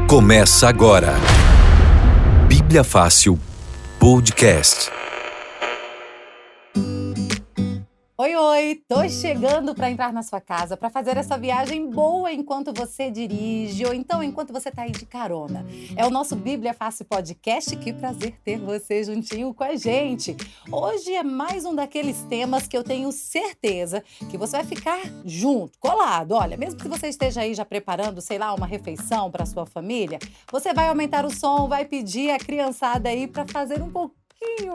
Começa agora. Bíblia Fácil Podcast. Oi, tô chegando para entrar na sua casa, para fazer essa viagem boa enquanto você dirige ou então enquanto você tá aí de carona. É o nosso Bíblia Fácil Podcast, que prazer ter você juntinho com a gente. Hoje é mais um daqueles temas que eu tenho certeza que você vai ficar junto, colado. Olha, mesmo que você esteja aí já preparando, sei lá, uma refeição para sua família, você vai aumentar o som, vai pedir a criançada aí para fazer um pouquinho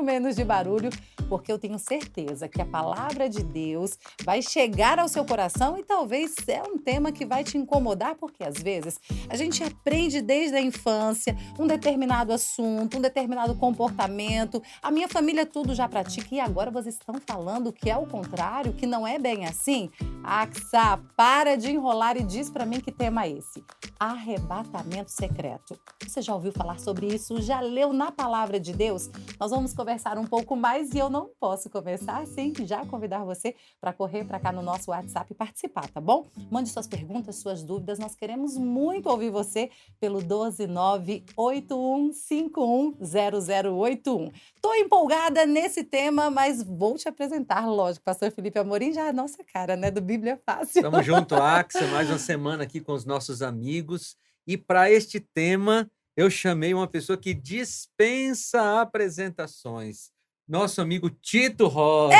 menos de barulho, porque eu tenho certeza que a palavra de Deus vai chegar ao seu coração e talvez é um tema que vai te incomodar, porque às vezes a gente aprende desde a infância um determinado assunto, um determinado comportamento. A minha família tudo já pratica e agora vocês estão falando que é o contrário, que não é bem assim? Axa, para de enrolar e diz para mim que tema é esse. Arrebatamento secreto. Você já ouviu falar sobre isso? Já leu na palavra de Deus? Nós vamos conversar um pouco mais e eu não posso começar sem já convidar você para correr para cá no nosso WhatsApp e participar, tá bom? Mande suas perguntas, suas dúvidas, nós queremos muito ouvir você pelo 12981510081. Tô empolgada nesse tema, mas vou te apresentar, lógico, pastor Felipe Amorim, já é a nossa cara, né, do Bíblia Fácil. Tamo junto, Axa, mais uma semana aqui com os nossos amigos. E para este tema, eu chamei uma pessoa que dispensa apresentações. Nosso amigo Tito Rocha.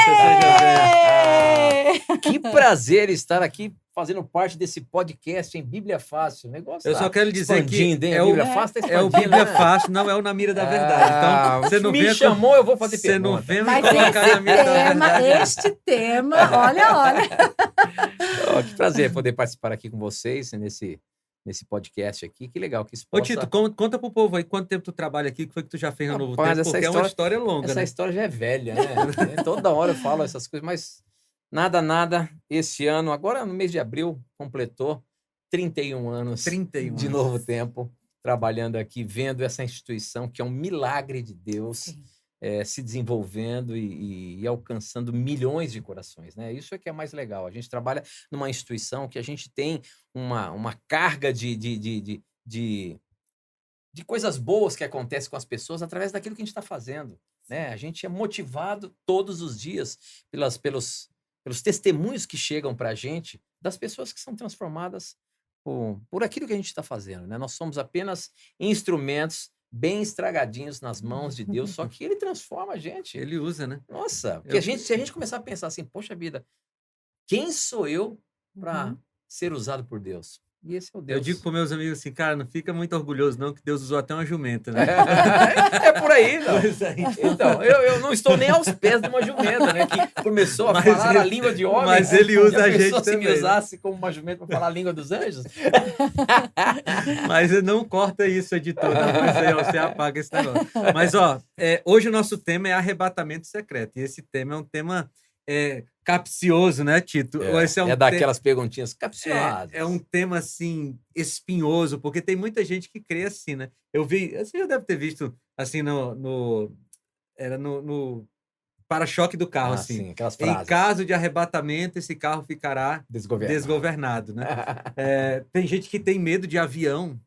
Que prazer estar aqui fazendo parte desse podcast em Bíblia Fácil. O negócio Eu só quero dizer que é o Bíblia Fácil, é o Bíblia Fácil, não é o Na Mira da Verdade. Então, você não me chamou, eu vou fazer você pergunta. não vem me Mas colocar na Mira da Verdade. este tema, olha. Oh, que prazer poder participar aqui com vocês nesse podcast aqui. Que legal que isso Ô, possa... Tito, conta pro povo aí quanto tempo tu trabalha aqui, o que foi que tu já fez no Novo Rapaz, Tempo, porque é uma história longa, Essa né? história já é velha, né? Toda hora eu falo essas coisas, mas nada. Esse ano, agora no mês de abril, completou 31 anos 31 de anos. Novo Tempo, trabalhando aqui, vendo essa instituição que é um milagre de Deus. Sim. Se desenvolvendo e alcançando milhões de corações, né? Isso é que é mais legal. A gente trabalha numa instituição que a gente tem uma carga de coisas boas que acontecem com as pessoas através daquilo que a gente está fazendo, né? A gente é motivado todos os dias pelos testemunhos que chegam para a gente das pessoas que são transformadas por aquilo que a gente está fazendo, né? Nós somos apenas instrumentos bem estragadinhos nas mãos de Deus, só que ele transforma a gente. Ele usa, né? Nossa, porque se a gente começar a pensar assim, poxa vida, quem sou eu para ser usado por Deus? E esse é o Deus. Eu digo para meus amigos assim, cara, não fica muito orgulhoso não, que Deus usou até uma jumenta, né? É por aí, não. Pois é. Então, eu não estou nem aos pés de uma jumenta, né? Que começou a falar a língua de homem. Mas ele usa a gente se também. me usasse como uma jumenta para falar a língua dos anjos? Mas não corta isso, editor. Não, você apaga esse negócio. Mas, hoje o nosso tema é arrebatamento secreto. E esse tema é um tema capcioso, né, Tito? Esse daquelas perguntinhas capciosas. É um tema, assim, espinhoso, porque tem muita gente que crê assim, né? Eu vi, você já deve ter visto, assim, no para-choque do carro, assim. Sim, aquelas frases. Em caso de arrebatamento, esse carro ficará desgovernado, né? Tem gente que tem medo de avião,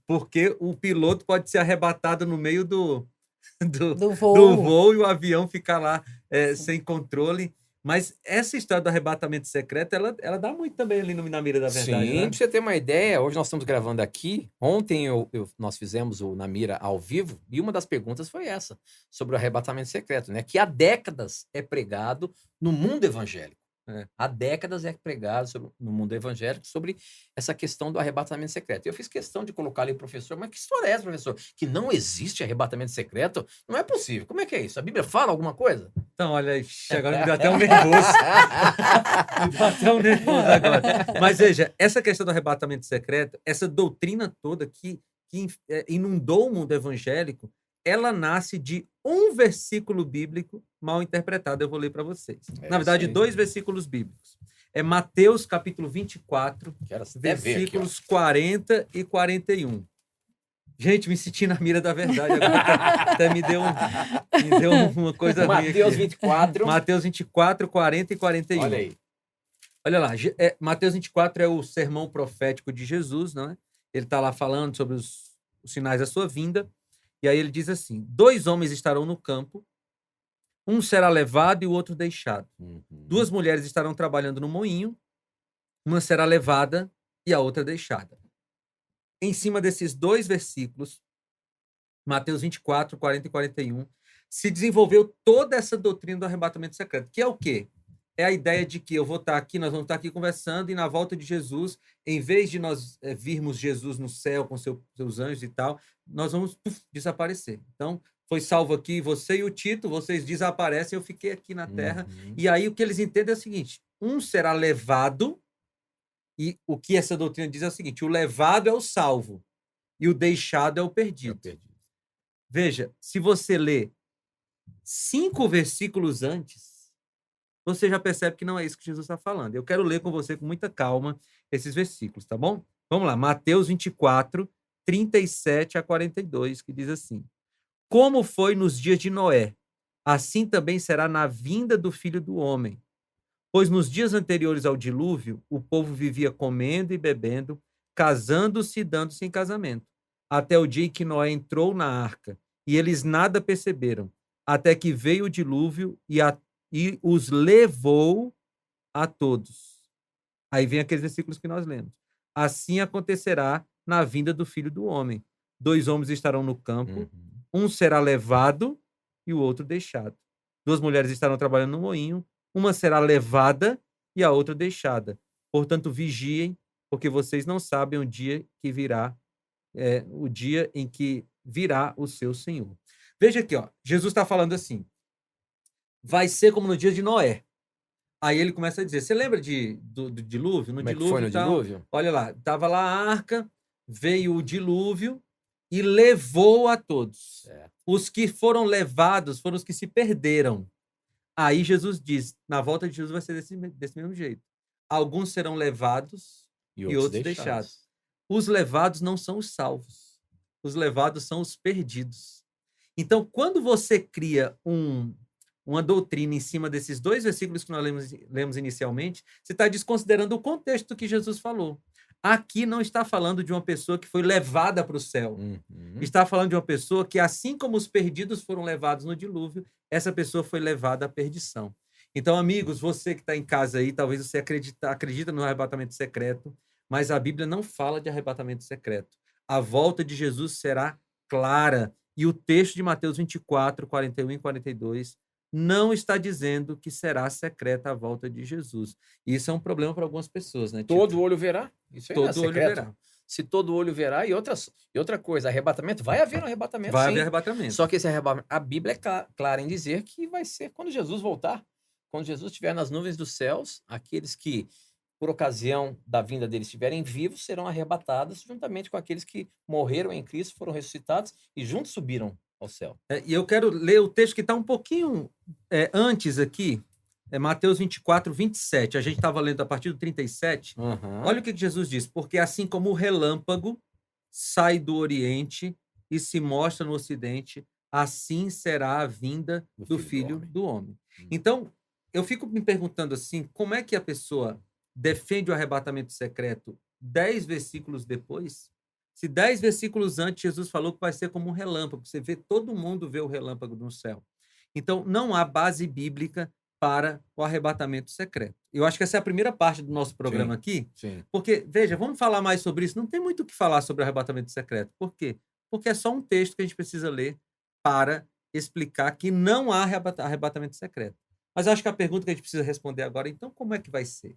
porque o piloto pode ser arrebatado no meio do voo e o avião ficar lá sem controle. Mas essa história do arrebatamento secreto, ela dá muito também ali Na Mira da Verdade. Sim, né? pra você ter uma ideia, hoje nós estamos gravando aqui. Ontem nós fizemos o Na Mira ao vivo e uma das perguntas foi essa, sobre o arrebatamento secreto, né? Que há décadas é pregado no mundo evangélico. Há décadas é pregado no mundo evangélico sobre essa questão do arrebatamento secreto. Eu fiz questão de colocar ali, professor, mas que história é essa, professor? Que não existe arrebatamento secreto? Não é possível. Como é que é isso? A Bíblia fala alguma coisa? Então, olha, agora me deu até um nervoso. Me deu até um nervoso agora. Mas veja, essa questão do arrebatamento secreto, essa doutrina toda que inundou o mundo evangélico, ela nasce de um versículo bíblico mal interpretado. Eu vou ler para vocês. Na verdade, 2 versículos bíblicos. É Mateus, capítulo 24, versículos 40 e 41. Gente, me senti na mira da verdade. Agora até me deu uma coisa ruim aqui. Mateus 24. Mateus 24, 40 e 41. Olha aí. Olha lá, Mateus 24 é o sermão profético de Jesus, não é? ele está lá falando sobre os sinais da sua vinda, e aí ele diz assim: 2 homens estarão no campo, um será levado e o outro deixado. 2 mulheres estarão trabalhando no moinho, uma será levada e a outra deixada. Em cima desses 2 versículos, Mateus 24, 40 e 41, se desenvolveu toda essa doutrina do arrebatamento secreto, que é o quê? É a ideia de que eu vou estar aqui, nós vamos estar aqui conversando, e na volta de Jesus, em vez de nós virmos Jesus no céu com seus anjos e tal, nós vamos desaparecer. Então, foi salvo aqui você e o Tito, vocês desaparecem, eu fiquei aqui na terra. E aí o que eles entendem é o seguinte: um será levado, e o que essa doutrina diz é o seguinte: o levado é o salvo, e o deixado é o perdido. Veja, se você lê 5 versículos antes, você já percebe que não é isso que Jesus está falando. Eu quero ler com você com muita calma esses versículos, tá bom? Vamos lá, Mateus 24, 37 a 42, que diz assim: como foi nos dias de Noé, assim também será na vinda do Filho do Homem. Pois nos dias anteriores ao dilúvio, o povo vivia comendo e bebendo, casando-se e dando-se em casamento, até o dia em que Noé entrou na arca, e eles nada perceberam, até que veio o dilúvio e os levou a todos. Aí vem aqueles versículos que nós lemos. Assim acontecerá na vinda do Filho do Homem. 2 homens estarão no campo, um será levado e o outro deixado. 2 mulheres estarão trabalhando no moinho, uma será levada e a outra deixada. Portanto, vigiem, porque vocês não sabem o dia que virá, o dia em que virá o seu Senhor. Veja aqui, ó, Jesus está falando assim: vai ser como no dia de Noé. Aí ele começa a dizer, você lembra do dilúvio? Como é que foi no dilúvio? Olha lá, estava lá a arca, veio o dilúvio e levou a todos. Os que foram levados foram os que se perderam. Aí Jesus diz, na volta de Jesus vai ser desse mesmo jeito. Alguns serão levados e outros deixados. Os levados não são os salvos. Os levados são os perdidos. Então, quando você cria uma doutrina em cima desses 2 versículos que nós lemos inicialmente, você está desconsiderando o contexto que Jesus falou. Aqui não está falando de uma pessoa que foi levada para o céu. Está falando de uma pessoa que, assim como os perdidos foram levados no dilúvio, essa pessoa foi levada à perdição. Então, amigos, você que está em casa aí, talvez você acredita no arrebatamento secreto, mas a Bíblia não fala de arrebatamento secreto. A volta de Jesus será clara. E o texto de Mateus 24, 41 e 42 não está dizendo que será secreta a volta de Jesus. E isso é um problema para algumas pessoas, né? Todo olho verá. Isso aí todo não é olho verá. Se todo olho verá, e outra coisa, arrebatamento, vai haver um arrebatamento, vai sim. haver arrebatamento. Só que esse arrebatamento, a Bíblia é clara em dizer que vai ser quando Jesus voltar. Quando Jesus estiver nas nuvens dos céus, aqueles que, por ocasião da vinda dele, estiverem vivos, serão arrebatados juntamente com aqueles que morreram em Cristo, foram ressuscitados e juntos subiram ao céu. E eu quero ler o texto que está um pouquinho antes aqui, Mateus 24, 27. A gente estava lendo a partir do 37. Olha o que Jesus diz: porque assim como o relâmpago sai do Oriente e se mostra no Ocidente, assim será a vinda do Filho do Homem. Então, eu fico me perguntando assim, como é que a pessoa defende o arrebatamento secreto 10 versículos depois? Se 10 versículos antes Jesus falou que vai ser como um relâmpago, você vê, todo mundo vê o relâmpago no céu. Então, não há base bíblica para o arrebatamento secreto. Eu acho que essa é a primeira parte do nosso programa aqui, porque, veja, vamos falar mais sobre isso. Não tem muito o que falar sobre o arrebatamento secreto. Por quê? Porque é só um texto que a gente precisa ler para explicar que não há arrebatamento secreto. Mas acho que a pergunta que a gente precisa responder agora, então, como é que vai ser?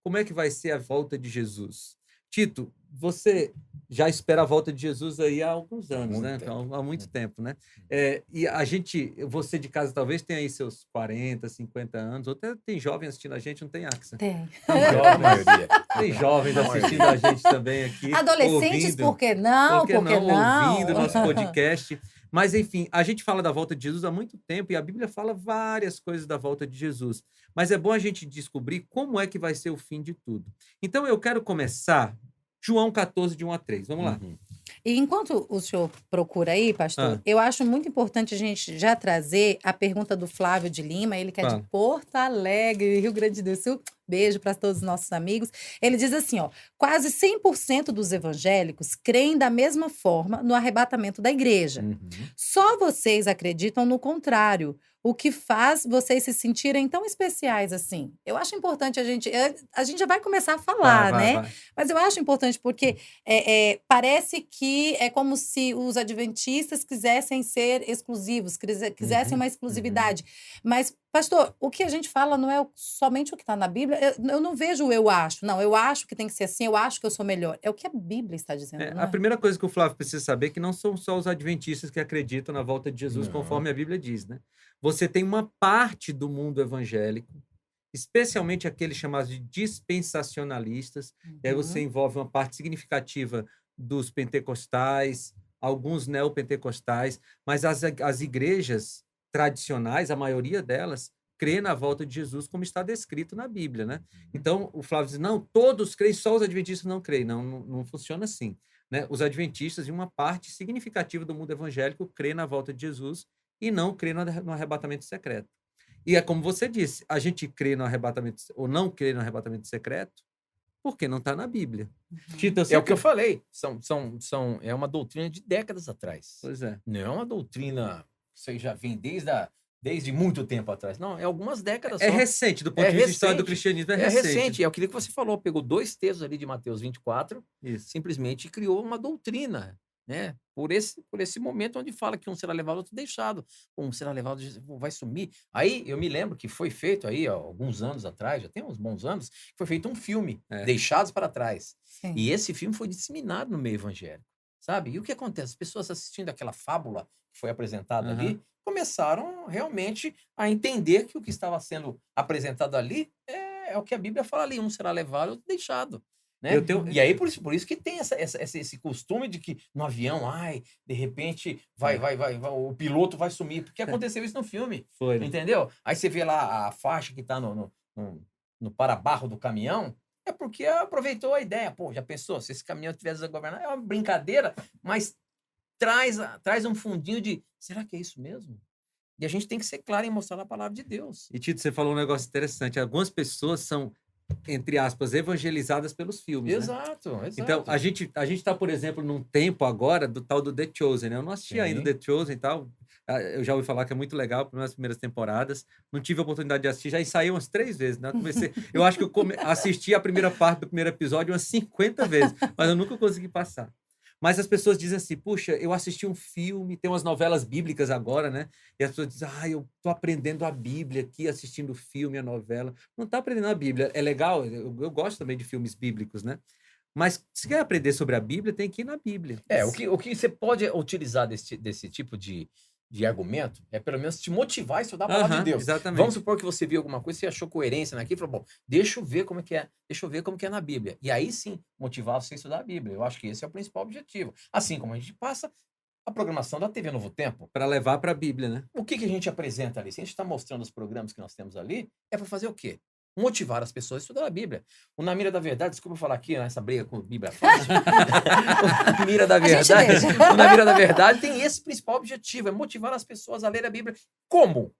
Como é que vai ser a volta de Jesus? Tito, você já espera a volta de Jesus aí há alguns anos, né? Há muito tempo, né? E você de casa talvez tenha aí seus 40, 50 anos, ou até tem jovens assistindo a gente, não tem, Axa? Tem. Tem jovens assistindo a gente também aqui. Adolescentes, ouvindo, por que não? Por que não? Ouvindo nosso podcast. Mas, enfim, a gente fala da volta de Jesus há muito tempo e a Bíblia fala várias coisas da volta de Jesus. Mas é bom a gente descobrir como é que vai ser o fim de tudo. Então, eu quero começar João 14, de 1 a 3. Vamos lá. E enquanto o senhor procura aí, pastor, eu acho muito importante a gente já trazer a pergunta do Flávio de Lima, ele que é de Porto Alegre, Rio Grande do Sul. Beijo para todos os nossos amigos. Ele diz assim, ó, quase 100% dos evangélicos creem da mesma forma no arrebatamento da igreja. Uhum. Só vocês acreditam no contrário, o que faz vocês se sentirem tão especiais assim. Eu acho importante a gente já vai começar a falar, né? Vai. Mas eu acho importante porque parece que é como se os adventistas quisessem ser exclusivos, quisessem uma exclusividade. Mas, pastor, o que a gente fala não é somente o que está na Bíblia. Eu não vejo o eu acho. Não, eu acho que tem que ser assim, eu acho que eu sou melhor. É o que a Bíblia está dizendo, não A é? primeira coisa que o Flávio precisa saber é que não são só os adventistas que acreditam na volta de Jesus, Não. conforme a Bíblia diz, né? Você tem uma parte do mundo evangélico, especialmente aqueles chamados de dispensacionalistas, e aí você envolve uma parte significativa dos pentecostais, alguns neopentecostais, mas as igrejas tradicionais, a maioria delas, crê na volta de Jesus como está descrito na Bíblia, né? Então, o Flávio diz, não, todos creem, só os adventistas não creem. Não funciona assim, né? Os adventistas, e uma parte significativa do mundo evangélico, crê na volta de Jesus e não crê no arrebatamento secreto. E é como você disse, a gente crê no arrebatamento, ou não crê no arrebatamento secreto, porque não está na Bíblia. Tito, É o que eu falei. É uma doutrina de décadas atrás. Pois é. Não é uma doutrina que você já vem desde muito tempo atrás. Não, é algumas décadas É só. recente, do ponto de vista histórico do recente. cristianismo, É recente. É aquilo que você falou. Pegou 2 textos ali de Mateus 24, Isso. simplesmente criou uma doutrina, né? Por esse momento onde fala que um será levado, outro deixado. Um será levado, vai sumir. Aí, eu me lembro que foi feito aí, ó, alguns anos atrás, já tem uns bons anos, foi feito um filme, Deixados para Trás. Sim. E esse filme foi disseminado no meio evangélico, sabe? E o que acontece? As pessoas assistindo aquela fábula que foi apresentada ali, começaram realmente a entender que o que estava sendo apresentado ali é o que a Bíblia fala ali, um será levado, outro deixado. Né? E aí, por isso que tem esse costume de que no avião, de repente, o piloto vai sumir, porque aconteceu isso no filme. Foi, né? Entendeu? Aí você vê lá a faixa que está no para-barro do caminhão, é porque aproveitou a ideia. Pô, já pensou? Se esse caminhão tivesse a governar, é uma brincadeira, mas traz um fundinho de, será que é isso mesmo? E a gente tem que ser claro em mostrar a palavra de Deus. E, Tito, você falou um negócio interessante. Algumas pessoas são, entre aspas, evangelizadas pelos filmes, Exato. né? Então, a gente está, por exemplo, num tempo agora do tal do The Chosen, né? Eu não assisti ainda The Chosen e tal. Eu já ouvi falar que é muito legal, nas primeiras temporadas. Não tive a oportunidade de assistir, já ensaiei umas 3 vezes, né? Eu acho que eu assisti a primeira parte do primeiro episódio umas 50 vezes, mas eu nunca consegui passar. Mas as pessoas dizem assim, puxa, eu assisti um filme, tem umas novelas bíblicas agora, né? E as pessoas dizem, eu tô aprendendo a Bíblia aqui, assistindo o filme, a novela. Não tá aprendendo a Bíblia. É legal, eu gosto também de filmes bíblicos, né? Mas se quer aprender sobre a Bíblia, tem que ir na Bíblia. O que você pode utilizar desse tipo de argumento é pelo menos te motivar a estudar a palavra de Deus. Exatamente. Vamos supor que você viu alguma coisa, você achou coerência naquilo, falou, bom, deixa eu ver como é que é na Bíblia. E aí sim, motivar você a estudar a Bíblia. Eu acho que esse é o principal objetivo. Assim como a gente passa a programação da TV Novo Tempo. Para levar para a Bíblia, né? O que a gente apresenta ali? Se a gente está mostrando os programas que nós temos ali, é para fazer o quê? Motivar as pessoas a estudar a Bíblia. O Na Mira da Verdade, desculpa eu falar aqui nessa briga com a Bíblia Fácil. O Na Mira da Verdade, o Na Mira da Verdade tem esse principal objetivo, é motivar as pessoas a ler a Bíblia. Como?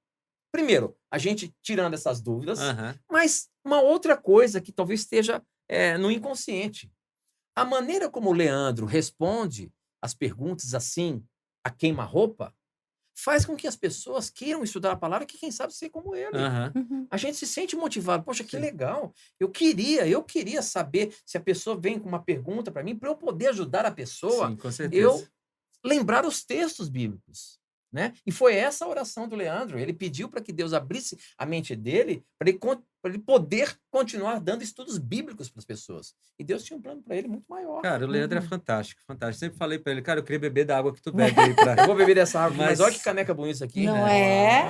Primeiro, a gente tirando essas dúvidas, mas uma outra coisa que talvez esteja no inconsciente. A maneira como o Leandro responde as perguntas assim, a queima-roupa, faz com que as pessoas queiram estudar a palavra, que quem sabe ser como ele. A gente se sente motivado. Poxa, que legal. Eu queria saber se a pessoa vem com uma pergunta para mim, para eu poder ajudar a pessoa. Sim, com certeza. Eu lembrar os textos bíblicos. Né? E foi essa a oração do Leandro. Ele pediu para que Deus abrisse a mente dele para ele poder continuar dando estudos bíblicos para as pessoas. E Deus tinha um plano para ele muito maior. Cara, o Leandro é fantástico, fantástico. Sempre falei para ele, cara, eu queria beber da água que tu bebe aí. Eu vou beber dessa água, mas olha que caneca bonita isso aqui. Não é?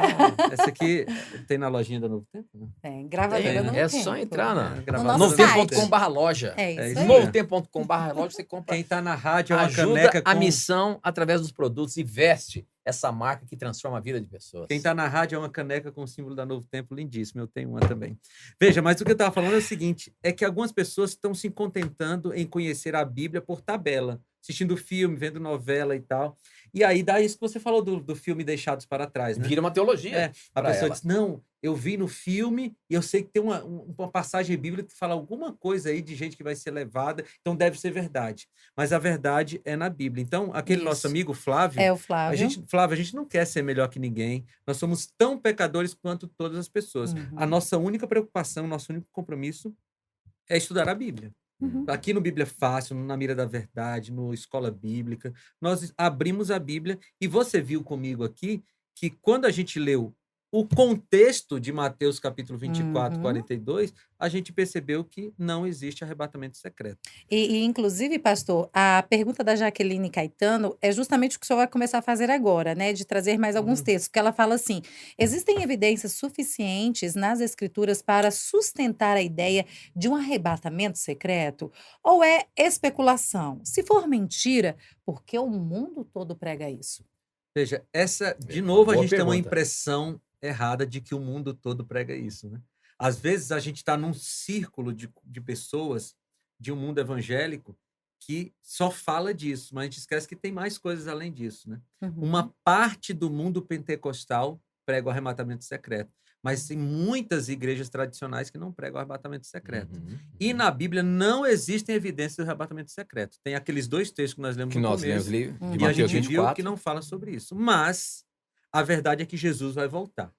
Essa aqui tem na lojinha da Novo Tempo? Tem, Gravadeira Novo Tempo. É só entrar no novotempo.com/loja. É isso aí. Novotempo.com/loja, você compra. Quem tá na rádio é uma ajuda caneca a missão através dos produtos e veste essa marca que transforma a vida de pessoas. Quem tá na rádio é uma caneca com o símbolo da Novo Tempo, lindíssimo. Eu tenho uma também. Veja, mas o que eu tava falando é o seguinte, é que algumas pessoas estão se contentando em conhecer a Bíblia por tabela, assistindo filme, vendo novela e tal. E aí dá isso que você falou do filme Deixados para Trás, né? Vira uma teologia. A pessoa diz, não, eu vi no filme e eu sei que tem uma passagem bíblica que fala alguma coisa aí de gente que vai ser levada, então deve ser verdade. Mas a verdade é na Bíblia. Então, aquele nosso Isso. amigo Flávio, É o Flávio. Flávio, a gente não quer ser melhor que ninguém. Nós somos tão pecadores quanto todas as pessoas. A Uhum. nossa única preocupação, nosso único compromisso é estudar a Bíblia. Uhum. Aqui no Bíblia Fácil, no Na Mira da Verdade, no Escola Bíblica, nós abrimos a Bíblia e você viu comigo aqui que quando a gente leu o contexto de Mateus capítulo 24, Uhum. 42, a gente percebeu que não existe arrebatamento secreto. Inclusive, pastor, a pergunta da Jaqueline Caetano é justamente o que o senhor vai começar a fazer agora, né? De trazer mais alguns textos, porque ela fala assim: existem evidências suficientes nas escrituras para sustentar a ideia de um arrebatamento secreto? Ou é especulação? Se for mentira, por que o mundo todo prega isso? Veja, de novo, a Boa gente tem uma pergunta. impressão errada de que o mundo todo prega isso, né? Às vezes a gente está num círculo de pessoas de um mundo evangélico que só fala disso, mas a gente esquece que tem mais coisas além disso, né? Uhum. Uma parte do mundo pentecostal prega o arrebatamento secreto, mas tem muitas igrejas tradicionais que não pregam o arrebatamento secreto. E na Bíblia não existem evidências do arrebatamento secreto. Tem aqueles dois textos que nós lemos Que no nós começo, lemos Uhum. de e a Mateus gente viu 24. que não fala sobre isso. Mas a verdade é que Jesus vai voltar.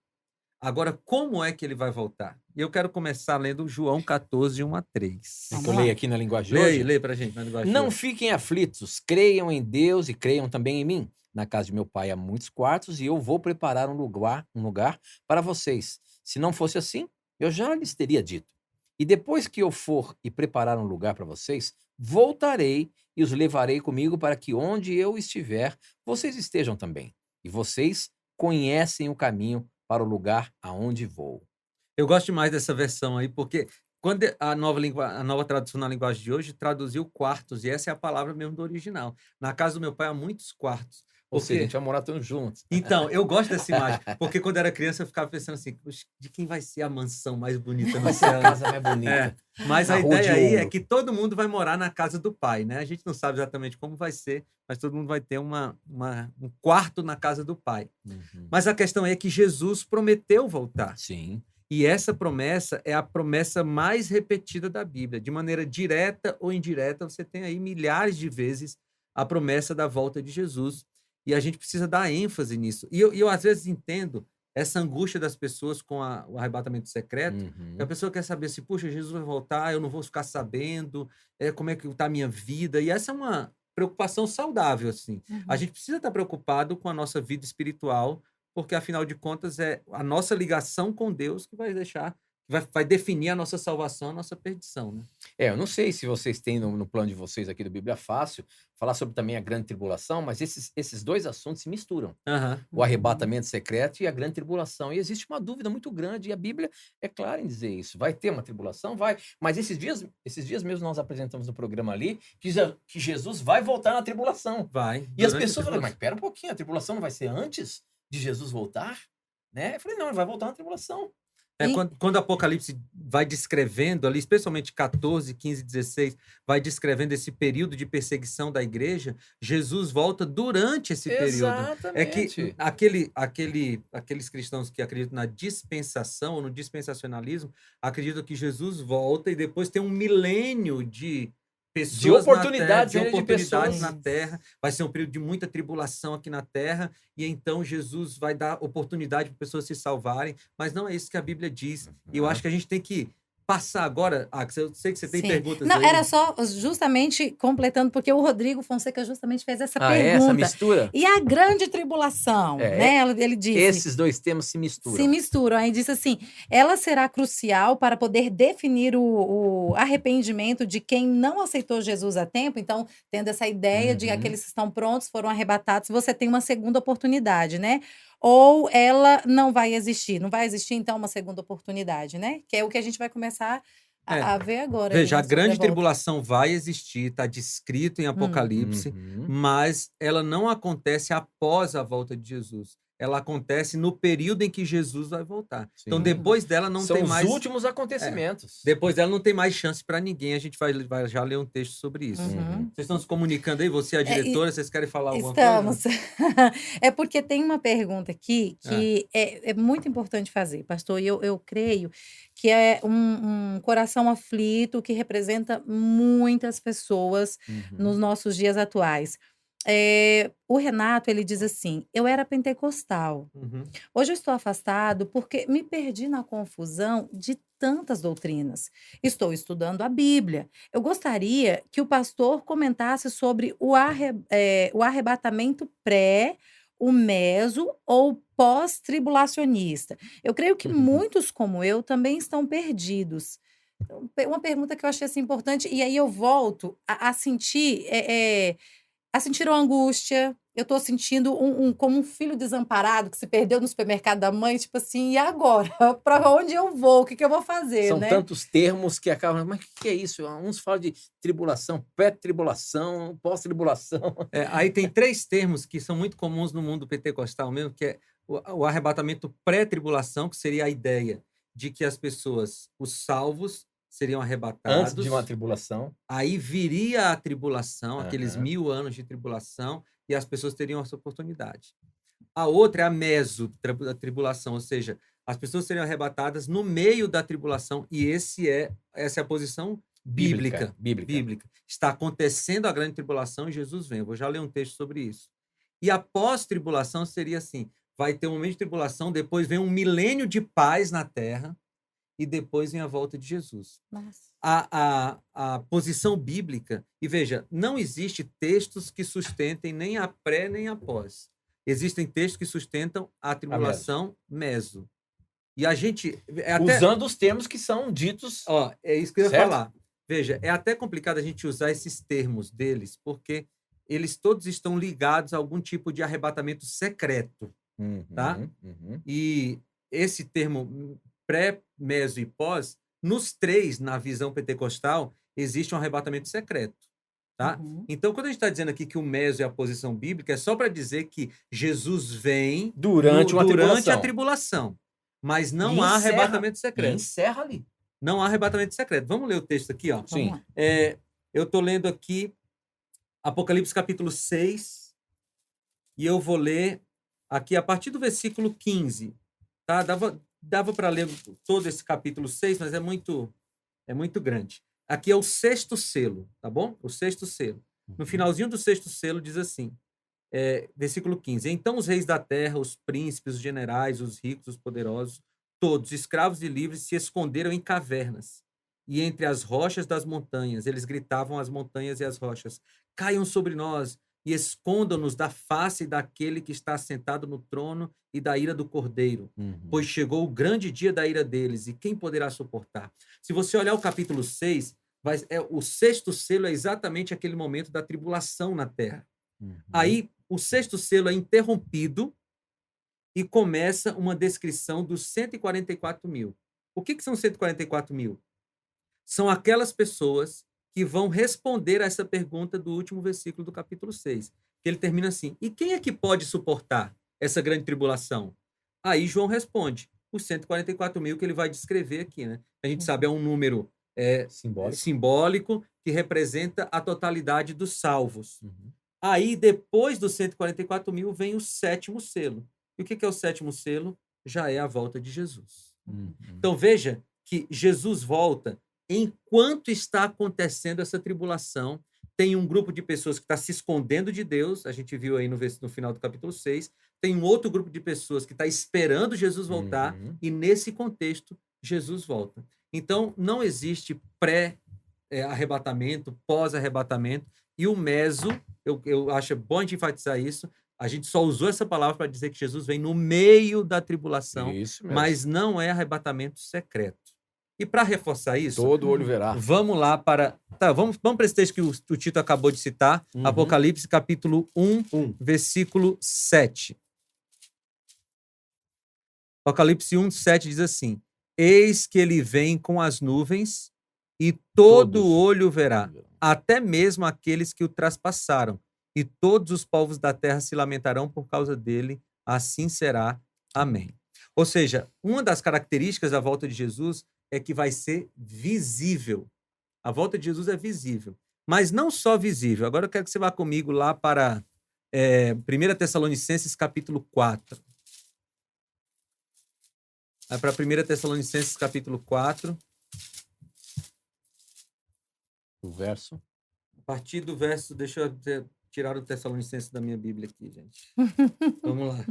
Agora, como é que ele vai voltar? E eu quero começar lendo João 14, 1 a 3. Que Vamos eu lá. leio aqui na linguagem de Lê aí, hoje. lê pra gente na linguagem de Não hoje. fiquem aflitos, creiam em Deus e creiam também em mim. Na casa de meu pai há muitos quartos e eu vou preparar um lugar para vocês. Se não fosse assim, eu já lhes teria dito. E depois que eu for e preparar um lugar para vocês, voltarei e os levarei comigo para que onde eu estiver, vocês estejam também. E vocês conhecem o caminho para o lugar aonde vou. Eu gosto demais dessa versão aí, porque quando a nova tradução na linguagem de hoje traduziu quartos, e essa é a palavra mesmo do original. Na casa do meu pai há muitos quartos. Ou seja, a Porque gente vai morar todos juntos. Então, eu gosto dessa imagem, porque quando era criança eu ficava pensando assim, "Puxa, de quem vai ser a mansão mais bonita no Vai ser a céu?" casa mais bonita. Mas Na a Rua de ideia aí é Ouro. que todo mundo vai morar na casa do pai, né? A gente não sabe exatamente como vai ser, mas todo mundo vai ter um quarto na casa do pai. Uhum. Mas a questão é que Jesus prometeu voltar. Sim. E essa promessa é a promessa mais repetida da Bíblia. De maneira direta ou indireta, você tem aí milhares de vezes a promessa da volta de Jesus. E a gente precisa dar ênfase nisso. E eu às vezes, entendo essa angústia das pessoas com o arrebatamento secreto. Uhum. A pessoa quer saber se, puxa, Jesus vai voltar, eu não vou ficar sabendo, como é que está a minha vida. E essa é uma preocupação saudável, assim. A gente precisa estar preocupado com a nossa vida espiritual, porque, afinal de contas, é a nossa ligação com Deus que vai vai definir a nossa salvação, a nossa perdição, né? Eu não sei se vocês têm no plano de vocês aqui do Bíblia Fácil, falar sobre também a grande tribulação, mas esses dois assuntos se misturam. Aham. O arrebatamento secreto e a grande tribulação. E existe uma dúvida muito grande, e a Bíblia é clara em dizer isso. Vai ter uma tribulação? Vai. Mas esses dias mesmo nós apresentamos no programa ali que Jesus vai voltar na tribulação. Vai. E as Durante a pessoas falam, tribulação. mas pera um pouquinho, a tribulação não vai ser antes de Jesus voltar? Né? Eu falei, não, ele vai voltar na tribulação. Quando o Apocalipse vai descrevendo ali, especialmente 14, 15, 16, vai descrevendo esse período de perseguição da igreja, Jesus volta durante esse período. É que Exatamente. aqueles cristãos que acreditam na dispensação ou no dispensacionalismo acreditam que Jesus volta e depois tem um milênio de pessoas oportunidades, na terra, de oportunidades na pessoas. terra. Vai ser um período de muita tribulação aqui na terra e então Jesus vai dar oportunidade para pessoas se salvarem, mas não é isso que a Bíblia diz. E eu acho que a gente tem que passar agora. Eu sei que você tem Sim. perguntas Não, aí. era só justamente completando, porque o Rodrigo Fonseca justamente fez essa Essa pergunta. mistura? E a grande tribulação, né? Ele disse. Esses dois temas se misturam. Se misturam. Aí disse assim: ela será crucial para poder definir o arrependimento de quem não aceitou Jesus a tempo. Então, tendo essa ideia de que Uhum. aqueles que estão prontos foram arrebatados, você tem uma segunda oportunidade, né? Ou ela não vai existir. Não vai existir, então, uma segunda oportunidade, né? Que é o que a gente vai começar a ver agora. Veja, aí, a né, sobre grande volta. tribulação vai existir, está descrito em Apocalipse, Uhum. mas ela não acontece após a volta de Jesus. ela acontece no período em que Jesus vai voltar. Então, Sim. depois dela não São tem os mais... últimos acontecimentos. Depois dela não tem mais chance para ninguém. A gente vai já ler um texto sobre isso. Uhum. Vocês estão se comunicando aí? Você é a diretora, vocês querem falar alguma Estamos. coisa? É porque tem uma pergunta aqui que é muito importante fazer, pastor, e eu creio que é um coração aflito que representa muitas pessoas nos nossos dias atuais. O Renato, ele diz assim: eu era pentecostal. Uhum. Hoje eu estou afastado porque me perdi na confusão de tantas doutrinas. Estou estudando a Bíblia. Eu gostaria que o pastor comentasse sobre o arrebatamento pré, o meso ou pós-tribulacionista. Eu creio que muitos, como eu, também estão perdidos. Então, uma pergunta que eu achei assim, importante, e aí eu volto a sentir uma angústia. Eu tô sentindo como um filho desamparado que se perdeu no supermercado da mãe, tipo assim, e agora? Para onde eu vou? O que que eu vou fazer, São né? tantos termos que acabam. Mas o que é isso? Uns falam de tribulação, pré-tribulação, pós-tribulação. Aí tem 3 termos que são muito comuns no mundo pentecostal mesmo, que é o arrebatamento pré-tribulação, que seria a ideia de que as pessoas, os salvos, seriam arrebatados. Antes de uma tribulação. Aí viria a tribulação, Aham. aqueles 1000 anos de tribulação, e as pessoas teriam essa oportunidade. A outra é a tribulação, ou seja, as pessoas seriam arrebatadas no meio da tribulação, e essa é a posição bíblica. Está acontecendo a grande tribulação e Jesus vem. Eu vou já ler um texto sobre isso. E a pós-tribulação seria assim: vai ter um momento de tribulação, depois vem um milênio de paz na terra, e depois vem a volta de Jesus. Nossa. A posição bíblica, e veja, não existe textos que sustentem nem a pré nem a pós. Existem textos que sustentam a tribulação meso. E a gente... usando os termos que são ditos... é isso que eu ia certo? falar. Veja, é até complicado a gente usar esses termos deles, porque eles todos estão ligados a algum tipo de arrebatamento secreto. Tá? E esse termo pré, meso e pós, nos 3, na visão pentecostal, existe um arrebatamento secreto. Tá? Então, quando a gente está dizendo aqui que o meso é a posição bíblica, é só para dizer que Jesus vem durante a tribulação. Mas não há arrebatamento secreto. Encerra ali. Não há arrebatamento secreto. Vamos ler o texto aqui, ó. Sim. Eu estou lendo aqui Apocalipse capítulo 6, e eu vou ler aqui a partir do versículo 15. Tá? Dava para ler todo esse capítulo 6, mas é muito grande. Aqui é o 6º selo, tá bom? O 6º selo. No finalzinho do 6º selo diz assim, versículo 15: então os reis da terra, os príncipes, os generais, os ricos, os poderosos, todos, escravos e livres, se esconderam em cavernas e entre as rochas das montanhas. Eles gritavam às montanhas e às rochas: caiam sobre nós e escondam-nos da face daquele que está sentado no trono e da ira do Cordeiro, pois chegou o grande dia da ira deles, e quem poderá suportar? Se você olhar o capítulo 6, o 6º selo é exatamente aquele momento da tribulação na terra. Aí, o 6º selo é interrompido e começa uma descrição dos 144 mil. O que são 144 mil? São aquelas pessoas que vão responder a essa pergunta do último versículo do capítulo 6. Que ele termina assim: e quem é que pode suportar essa grande tribulação? Aí João responde: os 144 mil que ele vai descrever aqui, né? A gente sabe, é um número simbólico que representa a totalidade dos salvos. Aí, depois dos 144 mil, vem o 7º selo. E o que é o 7º selo? Já é a volta de Jesus. Então, veja que Jesus volta enquanto está acontecendo essa tribulação. Tem um grupo de pessoas que está se escondendo de Deus, a gente viu aí no final do capítulo 6. Tem um outro grupo de pessoas que está esperando Jesus voltar, e nesse contexto, Jesus volta. Então, não existe pré-arrebatamento, pós-arrebatamento, e o meso, eu acho bom a gente enfatizar isso, a gente só usou essa palavra para dizer que Jesus vem no meio da tribulação, mas não é arrebatamento secreto. E para reforçar isso, todo olho verá. Vamos lá para... vamos para esse texto que o Tito acabou de citar, Apocalipse capítulo 1, versículo 7. Apocalipse 1, 7 diz assim: eis que ele vem com as nuvens e todo olho verá, até mesmo aqueles que o traspassaram, e todos os povos da terra se lamentarão por causa dele. assim será. Amém. Ou seja, uma das características da volta de Jesus é que vai ser visível. A volta de Jesus é visível. Mas não só visível. Agora eu quero que você vá comigo lá para 1 Tessalonicenses capítulo 4. Vai para 1 Tessalonicenses capítulo 4. O verso. A partir do verso... Deixa eu tirar o Tessalonicenses da minha Bíblia aqui, gente. Vamos lá.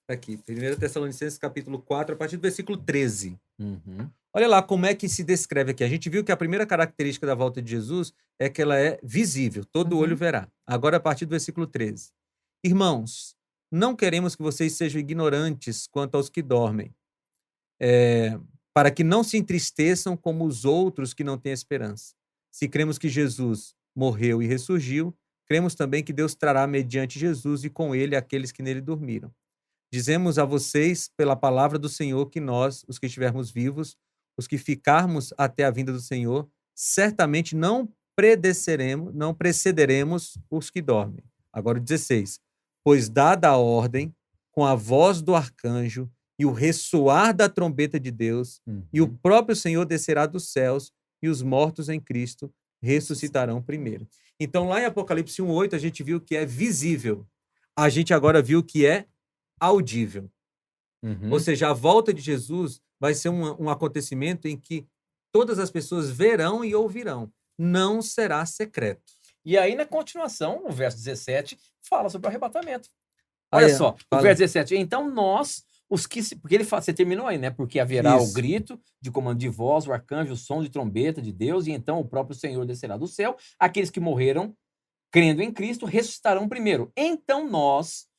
Aqui, 1 Tessalonicenses capítulo 4, a partir do versículo 13. Uhum. Olha lá como é que se descreve aqui. A gente viu que a primeira característica da volta de Jesus é que ela é visível, todo olho verá. Agora, a partir do versículo 13. Irmãos, não queremos que vocês sejam ignorantes quanto aos que dormem, para que não se entristeçam como os outros que não têm esperança. Se cremos que Jesus morreu e ressurgiu, cremos também que Deus trará mediante Jesus e com ele aqueles que nele dormiram. Dizemos a vocês, pela palavra do Senhor, que nós, os que estivermos vivos, os que ficarmos até a vinda do Senhor, certamente não precederemos os que dormem. Agora o 16. Pois dada a ordem, com a voz do arcanjo e o ressoar da trombeta de Deus, e o próprio Senhor descerá dos céus, e os mortos em Cristo ressuscitarão primeiro. Então, lá em Apocalipse 1:8, a gente viu que é visível. A gente agora viu que é audível. Ou seja, a volta de Jesus vai ser um acontecimento em que todas as pessoas verão e ouvirão. Não será secreto. E aí, na continuação, o verso 17 fala sobre o arrebatamento. Olha só, o verso 17. Então nós, os que... Porque ele fala, você terminou aí, né? Porque haverá o grito de comando de voz, o arcanjo, o som de trombeta de Deus, e então o próprio Senhor descerá do céu. Aqueles que morreram, crendo em Cristo, ressuscitarão primeiro. Então nós,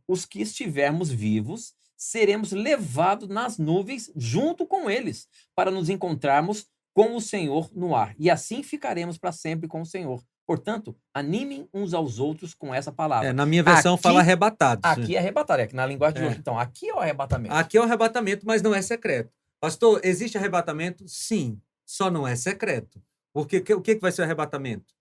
os que estivermos vivos, seremos levados nas nuvens junto com eles, para nos encontrarmos com o Senhor no ar. E assim ficaremos para sempre com o Senhor. Portanto, animem uns aos outros com essa palavra. Na minha versão fala arrebatados. Aqui é arrebatar, é que na linguagem de hoje. Então, aqui é o arrebatamento. Aqui é o arrebatamento, mas não é secreto. Pastor, existe arrebatamento? Sim, só não é secreto. Porque o que vai ser o arrebatamento?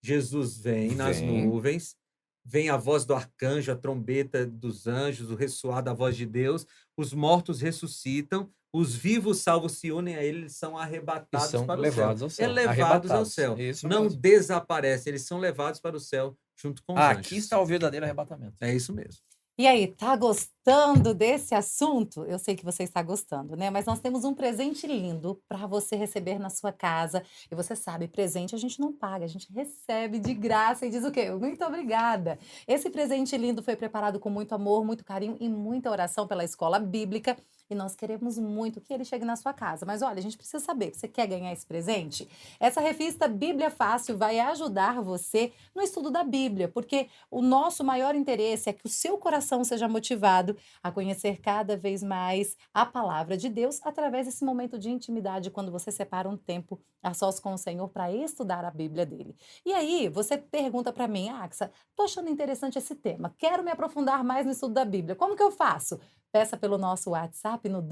Jesus vem nas nuvens, vem a voz do arcanjo, a trombeta dos anjos, o ressoar da voz de Deus, os mortos ressuscitam, os vivos salvos se unem a ele, eles são arrebatados para o céu. Elevados ao céu. Não desaparecem, eles são levados para o céu junto com os anjos. Aqui está o verdadeiro arrebatamento. É isso mesmo. E aí, tá gostando desse assunto? Eu sei que você está gostando, né? Mas nós temos um presente lindo para você receber na sua casa. E você sabe, presente a gente não paga, a gente recebe de graça e diz o quê? Muito obrigada. Esse presente lindo foi preparado com muito amor, muito carinho e muita oração pela Escola Bíblica. E nós queremos muito que ele chegue na sua casa. Mas olha, a gente precisa saber, você quer ganhar esse presente? Essa revista Bíblia Fácil vai ajudar você no estudo da Bíblia, porque o nosso maior interesse é que o seu coração seja motivado a conhecer cada vez mais a palavra de Deus através desse momento de intimidade, quando você separa um tempo a sós com o Senhor para estudar a Bíblia dele. E aí, você pergunta para mim, Axa, tô achando interessante esse tema, quero me aprofundar mais no estudo da Bíblia, como que eu faço? Peça pelo nosso WhatsApp no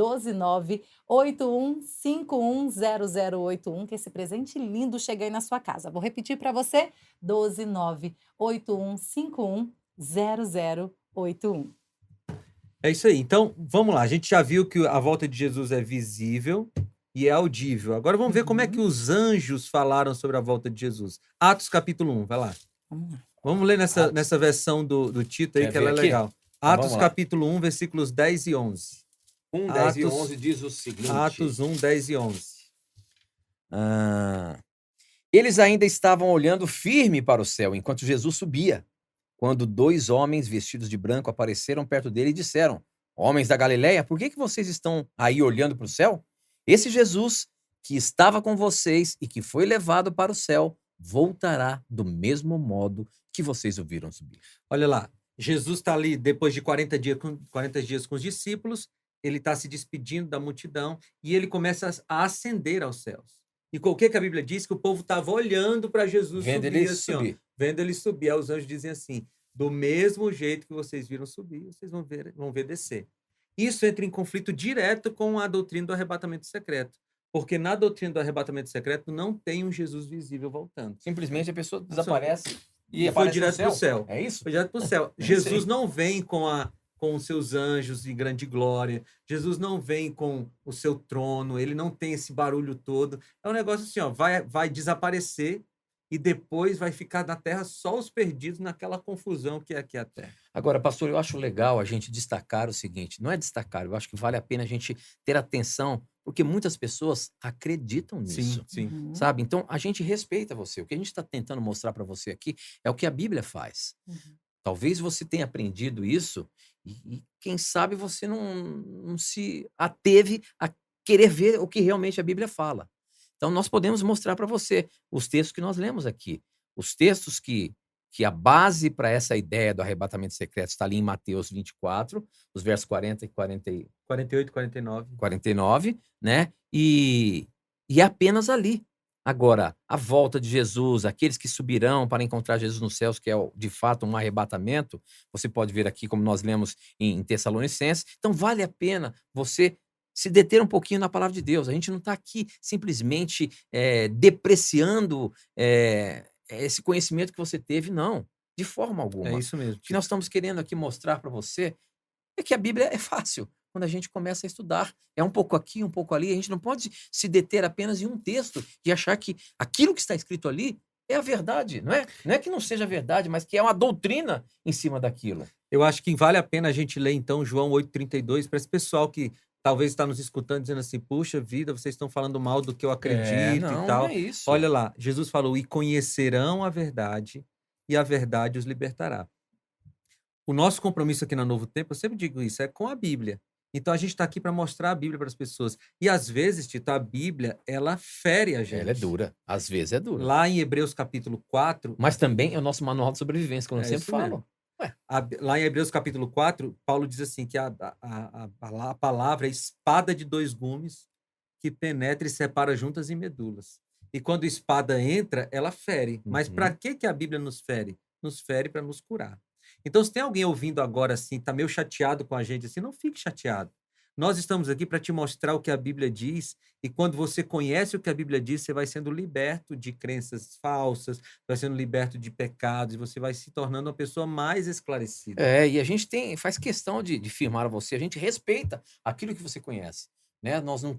12981510081, que esse presente lindo chega aí na sua casa. Vou repetir para você, 12981510081. É isso aí. Então, vamos lá. A gente já viu que a volta de Jesus é visível e é audível. Agora vamos ver como é que os anjos falaram sobre a volta de Jesus. Atos capítulo 1, vai lá. Vamos ler nessa versão do Tito aí, que ela é legal. Atos capítulo 1, versículos 10 e 11. 1, 10 e 11 diz o seguinte. Atos 1, 10 e 11. Eles ainda estavam olhando firme para o céu, enquanto Jesus subia, quando 2 homens vestidos de branco apareceram perto dele e disseram: Homens da Galileia, por que vocês estão aí olhando para o céu? Esse Jesus que estava com vocês e que foi levado para o céu, voltará do mesmo modo que vocês o viram subir. Olha lá. Jesus está ali depois de 40 dias com os discípulos, ele está se despedindo da multidão e ele começa a ascender aos céus. E o que a Bíblia diz? Que o povo estava olhando para Jesus subir. Vendo ele subir. Aí os anjos dizem assim, do mesmo jeito que vocês viram subir, vocês vão ver descer. Isso entra em conflito direto com a doutrina do arrebatamento secreto. Porque na doutrina do arrebatamento secreto não tem um Jesus visível voltando. Simplesmente a pessoa desaparece. E foi direto para o céu. É isso? Foi direto para o céu. Jesus não vem com com os seus anjos em grande glória. Jesus não vem com o seu trono, ele não tem esse barulho todo. É um negócio assim, ó, vai desaparecer e depois vai ficar na terra só os perdidos naquela confusão que é aqui a terra. Agora, pastor, eu acho legal a gente destacar o seguinte, não é destacar, eu acho que vale a pena a gente ter atenção, porque muitas pessoas acreditam nisso. Sim. Uhum. Sabe? Então, a gente respeita você. O que a gente está tentando mostrar para você aqui é o que a Bíblia faz. Uhum. Talvez você tenha aprendido isso e quem sabe você não se ateve a querer ver o que realmente a Bíblia fala. Então, nós podemos mostrar para você os textos que nós lemos aqui. Os textos que a base para essa ideia do arrebatamento secreto está ali em Mateus 24, os versos 40 e 48, 49. 49, né? E é apenas ali. Agora, a volta de Jesus, aqueles que subirão para encontrar Jesus nos céus, que é de fato um arrebatamento, você pode ver aqui como nós lemos em Tessalonicenses. Então, vale a pena você se deter um pouquinho na palavra de Deus. A gente não está aqui simplesmente depreciando esse conhecimento que você teve, não, de forma alguma. É isso mesmo. O que nós estamos querendo aqui mostrar para você é que a Bíblia é fácil quando a gente começa a estudar. É um pouco aqui, um pouco ali. A gente não pode se deter apenas em um texto e achar que aquilo que está escrito ali é a verdade. Não é que não seja verdade, mas que é uma doutrina em cima daquilo. Eu acho que vale a pena a gente ler, então, João 8,32, para esse pessoal que talvez está nos escutando dizendo assim, puxa vida, vocês estão falando mal do que eu acredito e tal. Não é isso. Olha lá, Jesus falou, e conhecerão a verdade, e a verdade os libertará. O nosso compromisso aqui na Novo Tempo, eu sempre digo isso, é com a Bíblia. Então, a gente está aqui para mostrar a Bíblia para as pessoas. E, às vezes, Tito, a Bíblia, ela fere a gente. Ela é dura. Às vezes é dura. Lá em Hebreus capítulo 4... Mas também é o nosso manual de sobrevivência, como eu sempre falo. Lá em Hebreus capítulo 4, Paulo diz assim, que a palavra é espada de dois gumes que penetra e separa juntas e medulas. E quando a espada entra, ela fere. Mas para que a Bíblia nos fere? Nos fere para nos curar. Então, se tem alguém ouvindo agora assim, tá meio chateado com a gente, assim, não fique chateado. Nós estamos aqui para te mostrar o que a Bíblia diz, e quando você conhece o que a Bíblia diz, você vai sendo liberto de crenças falsas, vai sendo liberto de pecados, e você vai se tornando uma pessoa mais esclarecida. E a gente faz questão de firmar a você, a gente respeita aquilo que você conhece. Né? Nós não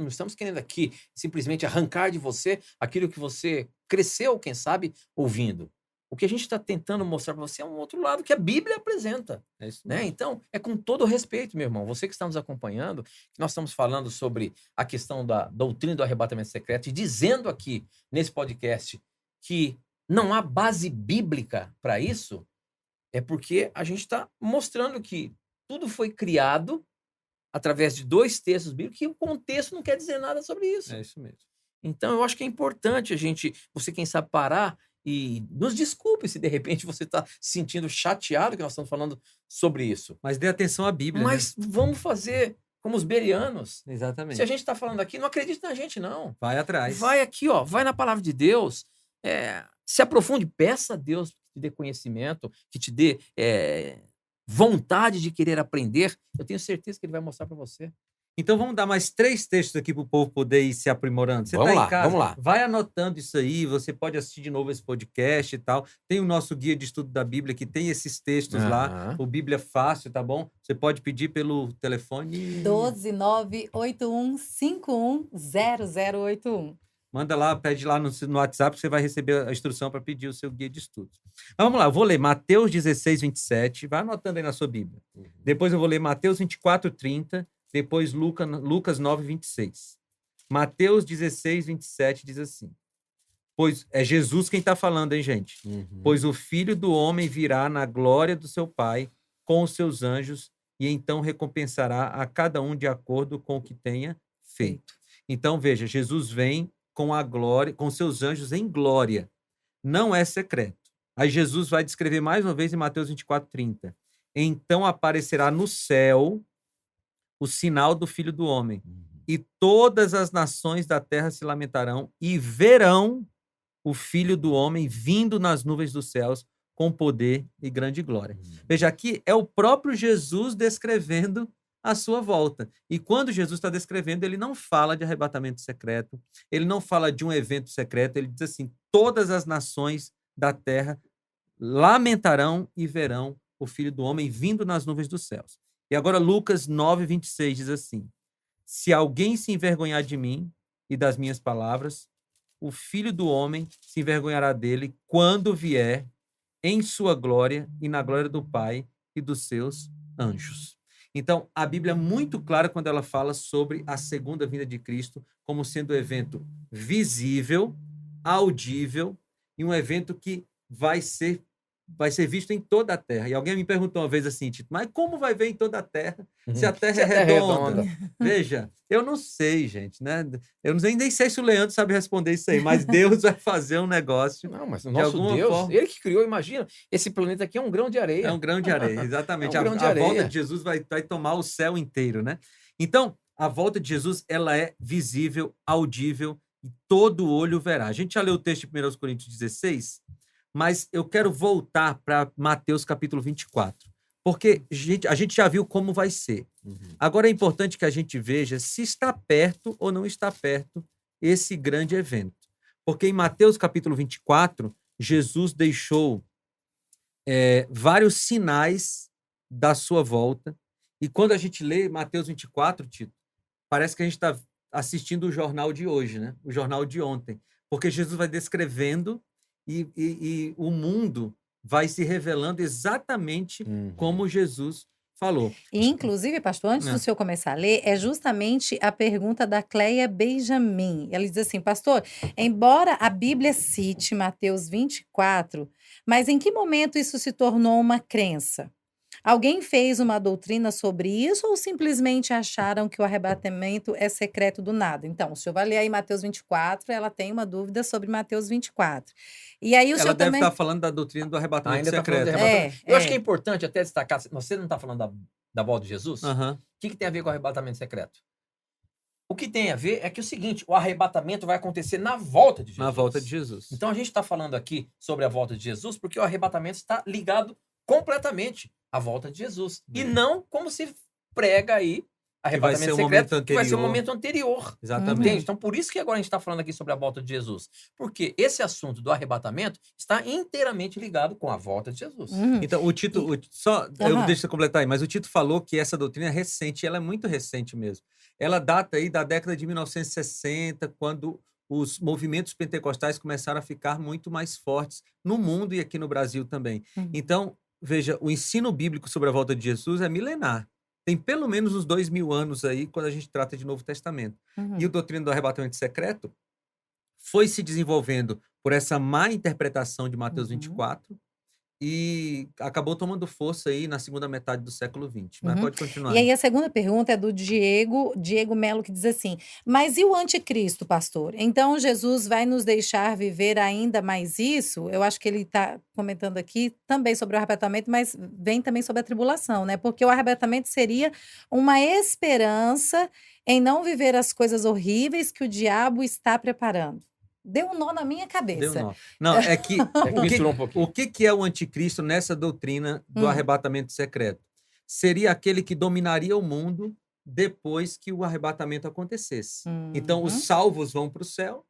estamos querendo aqui simplesmente arrancar de você aquilo que você cresceu, quem sabe, ouvindo. O que a gente está tentando mostrar para você é um outro lado que a Bíblia apresenta. É isso né? mesmo. Então, é com todo o respeito, meu irmão, você que está nos acompanhando, que nós estamos falando sobre a questão da doutrina do arrebatamento secreto e dizendo aqui nesse podcast que não há base bíblica para isso, é porque a gente está mostrando que tudo foi criado através de dois textos bíblicos e o contexto não quer dizer nada sobre isso. É isso mesmo. Então, eu acho que é importante você, quem sabe, parar e nos desculpe se de repente você está se sentindo chateado que nós estamos falando sobre isso. Mas dê atenção à Bíblia. Mas vamos fazer como os bereanos. Exatamente. Se a gente está falando aqui, não acredite na gente, não. Vai atrás. Vai aqui, ó, vai na palavra de Deus, se aprofunde, peça a Deus que te dê conhecimento, que te dê vontade de querer aprender. Eu tenho certeza que Ele vai mostrar para você. Então vamos dar mais 3 textos aqui para o povo poder ir se aprimorando. Você Vamos tá lá, em casa, vamos lá. vai anotando isso aí, você pode assistir de novo esse podcast e tal. Tem o nosso guia de estudo da Bíblia que tem esses textos lá, o Bíblia Fácil, tá bom? Você pode pedir pelo telefone 12981510081. Manda lá, pede lá no WhatsApp, você vai receber a instrução para pedir o seu guia de estudos. Mas vamos lá, eu vou ler Mateus 16, 27, vai anotando aí na sua Bíblia. Depois eu vou ler Mateus 24, 30, depois Lucas 9, 26. Mateus 16, 27 diz assim, pois é Jesus quem está falando, hein, gente? Pois o Filho do Homem virá na glória do seu Pai com os seus anjos e então recompensará a cada um de acordo com o que tenha feito. Então, veja, Jesus vem com a glória, com seus anjos em glória. Não é secreto. Aí Jesus vai descrever mais uma vez em Mateus 24, 30. Então aparecerá no céu o sinal do Filho do Homem. E todas as nações da terra se lamentarão e verão o Filho do Homem vindo nas nuvens dos céus com poder e grande glória. Veja, aqui é o próprio Jesus descrevendo a sua volta. E quando Jesus está descrevendo, ele não fala de arrebatamento secreto, ele não fala de um evento secreto, ele diz assim, todas as nações da terra lamentarão e verão o Filho do Homem vindo nas nuvens dos céus. E agora Lucas 9:26 diz assim: se alguém se envergonhar de mim e das minhas palavras, o Filho do Homem se envergonhará dele quando vier em sua glória e na glória do Pai e dos seus anjos. Então, a Bíblia é muito clara quando ela fala sobre a segunda vinda de Cristo como sendo um evento visível, audível e um evento que vai ser visto em toda a terra. E alguém me perguntou uma vez assim, Tito, mas como vai ver em toda a terra se a terra é redonda? Veja, eu não sei, gente, né? Eu nem sei se o Leandro sabe responder isso aí, mas Deus vai fazer um negócio. Não, mas o nosso Deus, ele que criou, imagina, esse planeta aqui é um grão de areia. É um grão de areia, exatamente. É um grão de a areia. volta de Jesus vai tomar o céu inteiro, né? Então, a volta de Jesus, ela é visível, audível e todo olho verá. A gente já leu o texto de 1 Coríntios 16, mas eu quero voltar para Mateus capítulo 24, porque a gente já viu como vai ser. Agora é importante que a gente veja se está perto ou não está perto esse grande evento. Porque em Mateus capítulo 24, Jesus deixou vários sinais da sua volta. E quando a gente lê Mateus 24, Tito, parece que a gente está assistindo o jornal de hoje, né? O jornal de ontem. Porque Jesus vai descrevendo e o mundo vai se revelando exatamente como Jesus falou. E, inclusive, pastor, antes do senhor começar a ler, é justamente a pergunta da Cleia Benjamin. Ela diz assim, pastor, embora a Bíblia cite Mateus 24, mas em que momento isso se tornou uma crença? Alguém fez uma doutrina sobre isso ou simplesmente acharam que o arrebatamento é secreto do nada? Então, o senhor vai ler aí Mateus 24, ela tem uma dúvida sobre Mateus 24. E aí o senhor deve também... estar falando da doutrina do arrebatamento Ainda secreto. Tá falando de arrebatamento. Eu acho que é importante até destacar, você não está falando da volta de Jesus? O que tem a ver com o arrebatamento secreto? O que tem a ver é que é o seguinte, o arrebatamento vai acontecer na volta de Jesus. Na volta de Jesus. Então a gente está falando aqui sobre a volta de Jesus porque o arrebatamento está ligado completamente à volta de Jesus. E não como se prega aí arrebatamento secreto, que vai ser o momento anterior. Exatamente. Entende? Então, por isso que agora a gente está falando aqui sobre a volta de Jesus. Porque esse assunto do arrebatamento está inteiramente ligado com a volta de Jesus. Então, o Tito, deixa eu completar aí, mas o Tito falou que essa doutrina é recente, ela é muito recente mesmo. Ela data aí da década de 1960, quando os movimentos pentecostais começaram a ficar muito mais fortes no mundo e aqui no Brasil também. Então, veja, o ensino bíblico sobre a volta de Jesus é milenar. Tem pelo menos uns 2000 anos aí, quando a gente trata de Novo Testamento. E o doutrina do arrebatamento secreto foi se desenvolvendo por essa má interpretação de Mateus 24 e acabou tomando força aí na segunda metade do século XX. Mas pode continuar. E aí a segunda pergunta é do Diego Melo, que diz assim, mas e o anticristo, pastor? Então Jesus vai nos deixar viver ainda mais isso? Eu acho que ele está comentando aqui também sobre o arrebatamento, mas vem também sobre a tribulação, né? Porque o arrebatamento seria uma esperança em não viver as coisas horríveis que o diabo está preparando. Deu um nó na minha cabeça. Deu nó. Não, é que o que é o anticristo nessa doutrina do arrebatamento secreto? Seria aquele que dominaria o mundo depois que o arrebatamento acontecesse. Então, os salvos vão para o céu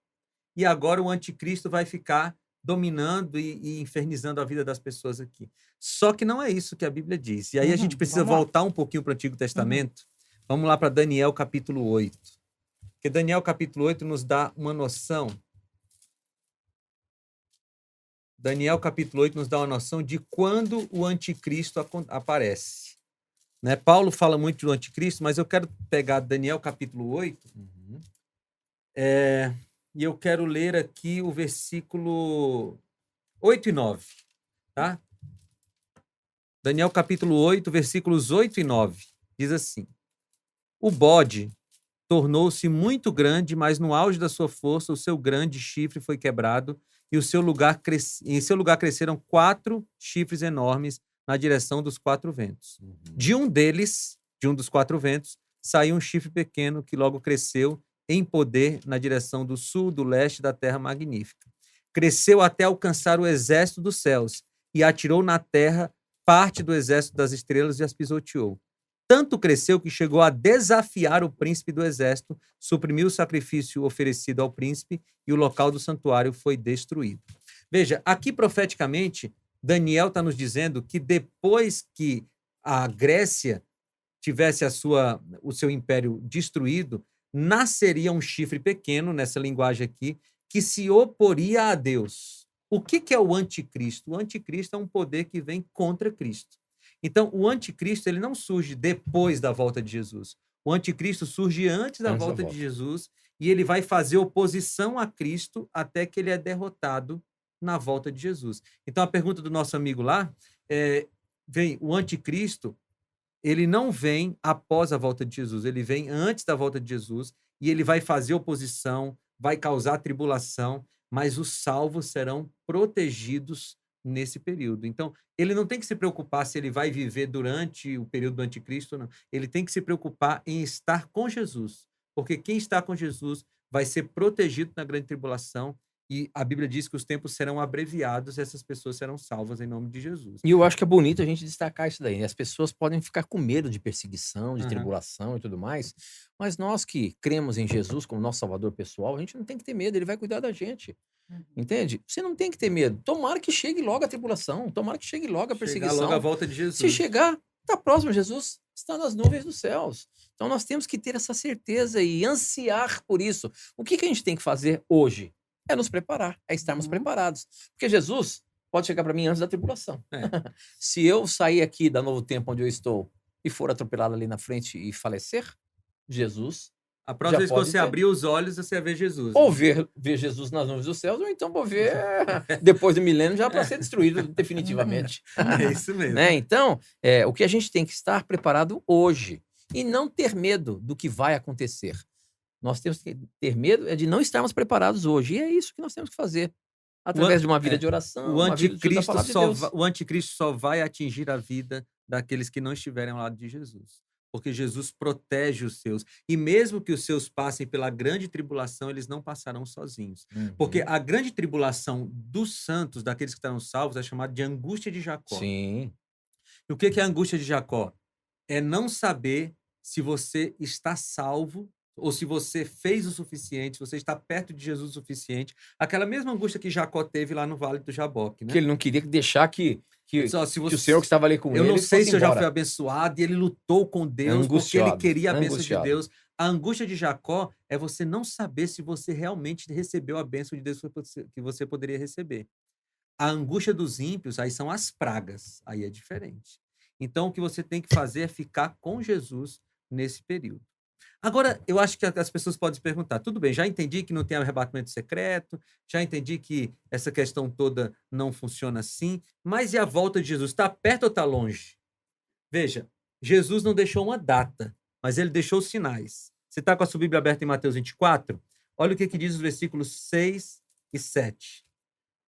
e agora o anticristo vai ficar dominando e infernizando a vida das pessoas aqui. Só que não é isso que a Bíblia diz. E aí a gente precisa voltar um pouquinho para o Antigo Testamento. Vamos lá para Daniel capítulo 8. Porque Daniel capítulo 8 nos dá uma noção. Daniel capítulo 8 nos dá uma noção de quando o anticristo aparece. Né? Paulo fala muito do anticristo, mas eu quero pegar Daniel capítulo 8 e eu quero ler aqui o versículo 8 e 9. Tá? Daniel capítulo 8, versículos 8 e 9. Diz assim, o bode tornou-se muito grande, mas no auge da sua força o seu grande chifre foi quebrado e em seu lugar cresceram 4 chifres enormes na direção dos 4 ventos. De um dos 4 ventos, saiu um chifre pequeno que logo cresceu em poder na direção do sul, do leste da terra magnífica. Cresceu até alcançar o exército dos céus e atirou na terra parte do exército das estrelas e as pisoteou. Tanto cresceu que chegou a desafiar o príncipe do exército, suprimiu o sacrifício oferecido ao príncipe e o local do santuário foi destruído. Veja, aqui profeticamente, Daniel está nos dizendo que depois que a Grécia tivesse o seu império destruído, nasceria um chifre pequeno, nessa linguagem aqui, que se oporia a Deus. O que é o anticristo? O anticristo é um poder que vem contra Cristo. Então, o anticristo ele não surge depois da volta de Jesus. O anticristo surge antes da volta de Jesus e ele vai fazer oposição a Cristo até que ele é derrotado na volta de Jesus. Então, a pergunta do nosso amigo lá o anticristo, ele não vem após a volta de Jesus, ele vem antes da volta de Jesus e ele vai fazer oposição, vai causar tribulação, mas os salvos serão protegidos nesse período. Então, ele não tem que se preocupar se ele vai viver durante o período do anticristo ou não. Ele tem que se preocupar em estar com Jesus, porque quem está com Jesus vai ser protegido na grande tribulação e a Bíblia diz que os tempos serão abreviados e essas pessoas serão salvas em nome de Jesus. E eu acho que é bonito a gente destacar isso daí. As pessoas podem ficar com medo de perseguição, de Aham. tribulação e tudo mais, mas nós que cremos em Jesus como nosso Salvador pessoal, a gente não tem que ter medo, ele vai cuidar da gente. Entende? Você não tem que ter medo. Tomara que chegue logo a tribulação, tomara que chegue logo a Chegar perseguição. logo a volta de Jesus. Se chegar, está próximo, Jesus está nas nuvens dos céus. Então nós temos que ter essa certeza e ansiar por isso. O que a gente tem que fazer hoje? É nos preparar, é estarmos preparados. Porque Jesus pode chegar para mim antes da tribulação. Se eu sair aqui da Novo Tempo onde eu estou e for atropelado ali na frente e falecer, Jesus A próxima já vez que pode você ter. abrir os olhos, você vai ver Jesus. ou ver Jesus nas nuvens dos céus, ou então vou ver depois do milênio já para ser destruído definitivamente. É isso mesmo. Né? Então, o que a gente tem que estar preparado hoje e não ter medo do que vai acontecer. Nós temos que ter medo de não estarmos preparados hoje. E é isso que nós temos que fazer. Através de uma vida de oração, O uma vida de estudo da anticristo, palavra de Deus. o anticristo só vai atingir a vida daqueles que não estiverem ao lado de Jesus. Porque Jesus protege os seus. E mesmo que os seus passem pela grande tribulação, eles não passarão sozinhos. Porque a grande tribulação dos santos, daqueles que estão salvos, é chamada de angústia de Jacó. Sim. E o que é a angústia de Jacó? É não saber se você está salvo ou se você fez o suficiente, se você está perto de Jesus o suficiente. Aquela mesma angústia que Jacó teve lá no Vale do Jaboque, né? Que ele não queria deixar que Só, se o você- Senhor que estava ali com Eu ele não sei fosse se eu já embora. fui abençoado e ele lutou com Deus porque ele Angustiado, queria a bênção de angustiado. Deus. A angústia de Jacó é você não saber se você realmente recebeu a bênção de Deus que você poderia receber. A angústia dos ímpios, aí são as pragas, aí é diferente. Então, o que você tem que fazer é ficar com Jesus nesse período. Agora, eu acho que as pessoas podem se perguntar, tudo bem, já entendi que não tem arrebatamento secreto, já entendi que essa questão toda não funciona assim, mas e a volta de Jesus? Está perto ou está longe? Veja, Jesus não deixou uma data, mas ele deixou sinais. Você está com a sua Bíblia aberta em Mateus 24? Olha o que diz os versículos 6 e 7.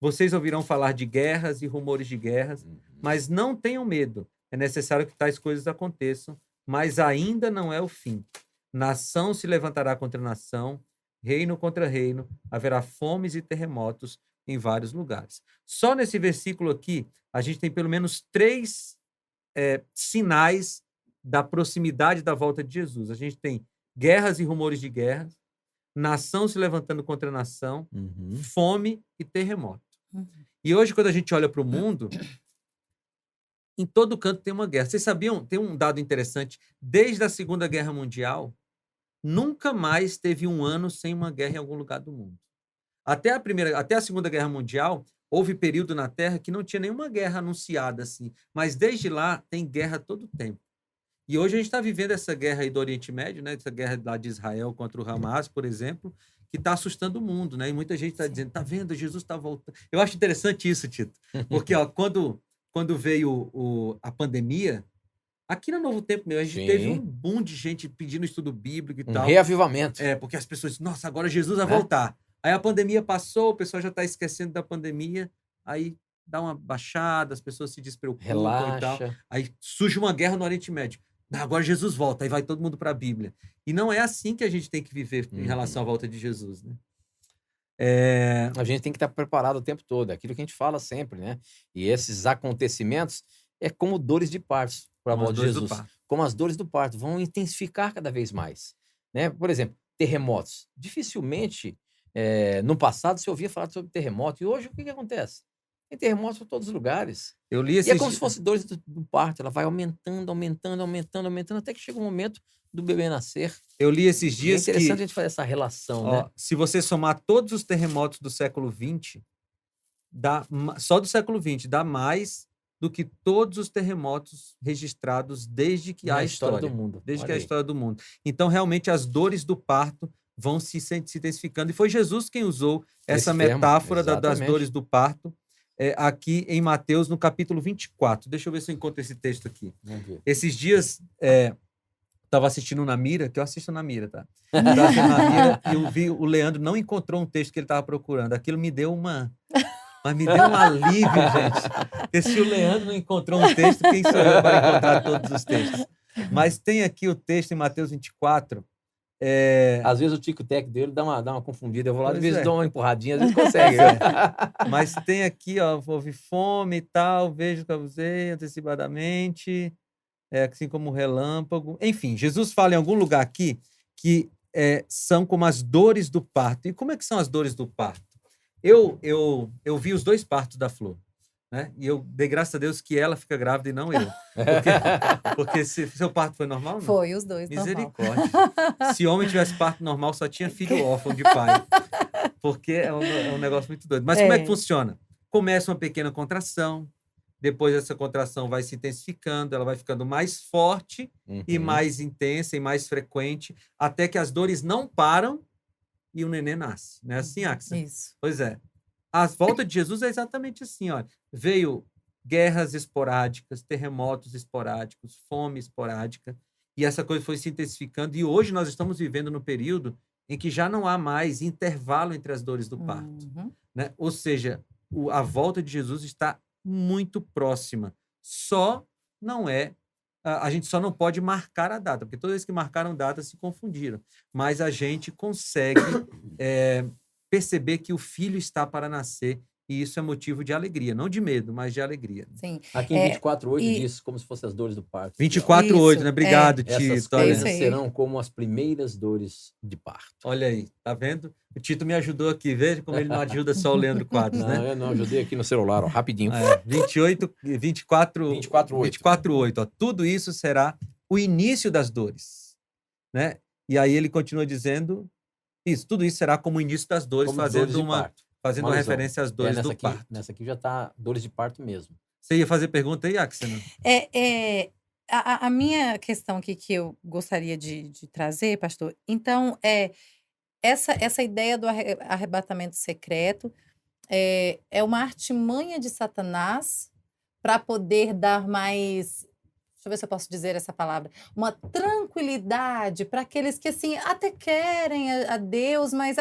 Vocês ouvirão falar de guerras e rumores de guerras, mas não tenham medo. É necessário que tais coisas aconteçam, mas ainda não é o fim. Nação se levantará contra nação, reino contra reino, haverá fomes e terremotos em vários lugares. Só nesse versículo aqui, a gente tem pelo menos 3 sinais da proximidade da volta de Jesus. A gente tem guerras e rumores de guerras, nação se levantando contra nação, fome e terremoto. E hoje, quando a gente olha para o mundo, em todo canto tem uma guerra. Vocês sabiam? Tem um dado interessante. Desde a Segunda Guerra Mundial, nunca mais teve um ano sem uma guerra em algum lugar do mundo. Até a Segunda Guerra Mundial, houve período na Terra que não tinha nenhuma guerra anunciada assim. Mas desde lá tem guerra todo tempo. E hoje a gente está vivendo essa guerra aí do Oriente Médio, né? Essa guerra lá de Israel contra o Hamas, por exemplo, que está assustando o mundo, né? E muita gente está dizendo, tá vendo, Jesus está voltando. Eu acho interessante isso, Tito. Porque ó, quando veio a pandemia, aqui no Novo Tempo mesmo, a gente teve um boom de gente pedindo estudo bíblico e tal. Reavivamento. Porque as pessoas dizem, nossa, agora Jesus vai voltar. Aí a pandemia passou, o pessoal já está esquecendo da pandemia, aí dá uma baixada, as pessoas se despreocupam e tal. Relaxa. Aí surge uma guerra no Oriente Médio. Agora Jesus volta, aí vai todo mundo para a Bíblia. E não é assim que a gente tem que viver em relação à volta de Jesus, né? A gente tem que estar preparado o tempo todo, é aquilo que a gente fala sempre, né? E esses acontecimentos é como dores de parto para a Como as volta de dores do Jesus. parto. Como as dores do parto vão intensificar cada vez mais, né? Por exemplo, terremotos. Dificilmente, no passado, se ouvia falar sobre terremoto. E hoje, o que acontece? Tem terremotos por todos os lugares. Eu li E é esses como dias. se fosse dores do parto. Ela vai aumentando, aumentando, aumentando, aumentando, até que chega o momento do bebê nascer. Eu li esses E é dias interessante a que, gente fazer essa relação, ó, né? se você somar todos os terremotos do século XX, só do século XX, dá mais do que todos os terremotos registrados desde que há Na a história história. do mundo. Desde que Olha há a aí. história do mundo. Então, realmente, as dores do parto vão se intensificando. E foi Jesus quem usou essa Esse termo, metáfora das exatamente. dores do parto aqui em Mateus, no capítulo 24. Deixa eu ver se eu encontro esse texto aqui. Vamos ver. Esses dias, estava assistindo na Mira, que eu assisto na Mira, tá? Estava assistindo na Mira e eu vi o Leandro não encontrou um texto que ele estava procurando. Aquilo me deu Mas me deu um alívio, gente. Porque se o Leandro não encontrou um texto, quem sou eu para encontrar todos os textos? Mas tem aqui o texto em Mateus 24. Às vezes o tico-teco dele dá uma confundida. Eu vou lá, às Pois vezes é. dou uma empurradinha, às vezes consegue. Mas tem aqui, ó, houve fome e tal, vejo que eu usei antecipadamente, assim como o relâmpago. Enfim, Jesus fala em algum lugar aqui que são como as dores do parto. E como é que são as dores do parto? Eu vi os dois partos da Flor, né? E eu dei graças a Deus que ela fica grávida e não eu. Porque seu parto foi normal, não? Foi, os dois, normal. Misericórdia. Se homem tivesse parto normal, só tinha filho órfão de pai. Porque é um negócio muito doido. Mas como é que funciona? Começa uma pequena contração, depois essa contração vai se intensificando, ela vai ficando mais forte e mais intensa e mais frequente, até que as dores não param e o neném nasce. Não é assim, Axa? Isso. Pois é. A volta de Jesus é exatamente assim, olha. Veio guerras esporádicas, terremotos esporádicos, fome esporádica, e essa coisa foi se intensificando, e hoje nós estamos vivendo no período em que já não há mais intervalo entre as dores do parto. Né? Ou seja, a volta de Jesus está muito próxima. Só não é... A gente só não pode marcar a data, porque todas as que marcaram data se confundiram. Mas a gente consegue perceber que o filho está para nascer, e isso é motivo de alegria, não de medo, mas de alegria. Sim. Aqui em 24:8 diz como se fossem as dores do parto. 24:8, né? Obrigado, Essas Tito. Olha. coisas serão como as primeiras dores de parto. Olha aí, tá vendo? O Tito me ajudou aqui, veja como ele não ajuda só o Leandro Quadros, né? Não, eu não ajudei aqui no celular, ó, rapidinho. 24:8, ó. Tudo isso será o início das dores, né? E aí ele continua dizendo isso, tudo isso será como o início das dores, Como fazendo dores de parto. fazendo Uma uma alusão. referência às dores do parto. Nessa aqui já tá dores de parto mesmo. Você ia fazer pergunta aí, Axel? A minha questão aqui que eu gostaria de trazer, pastor, então, essa ideia do arrebatamento secreto é uma artimanha de Satanás para poder dar mais, deixa eu ver se eu posso dizer essa palavra, uma tranquilidade para aqueles que, assim, até querem a Deus, mas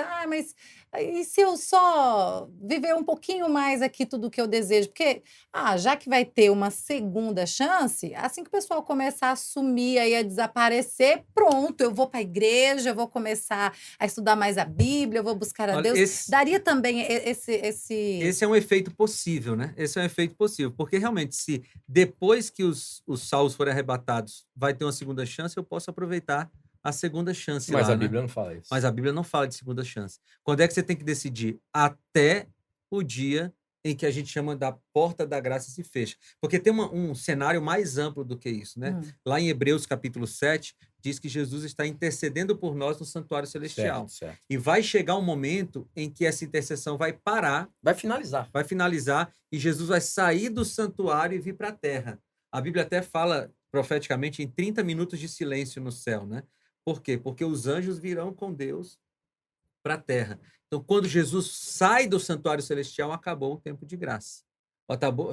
e se eu só viver um pouquinho mais aqui tudo o que eu desejo? Porque, já que vai ter uma segunda chance, assim que o pessoal começar a sumir, aí a desaparecer, pronto, eu vou para a igreja, eu vou começar a estudar mais a Bíblia, eu vou buscar a Olha, Deus. Daria também esse... Esse é um efeito possível, né? Esse é um efeito possível, porque realmente, se depois que os salvos forem arrebatados, vai ter uma segunda chance, eu posso aproveitar a segunda chance. Mas lá, a Bíblia né? não fala isso. Mas a Bíblia não fala de segunda chance. Quando é que você tem que decidir? Até o dia em que a gente chama da porta da graça se fecha. Porque tem um cenário mais amplo do que isso, né? Lá em Hebreus capítulo 7, diz que Jesus está intercedendo por nós no santuário celestial. Certo. E vai chegar um momento em que essa intercessão vai parar, Vai finalizar. e Jesus vai sair do santuário e vir para a terra. A Bíblia até fala profeticamente em 30 minutos de silêncio no céu, né? Por quê? Porque os anjos virão com Deus para a terra. Então, quando Jesus sai do santuário celestial, acabou o tempo de graça.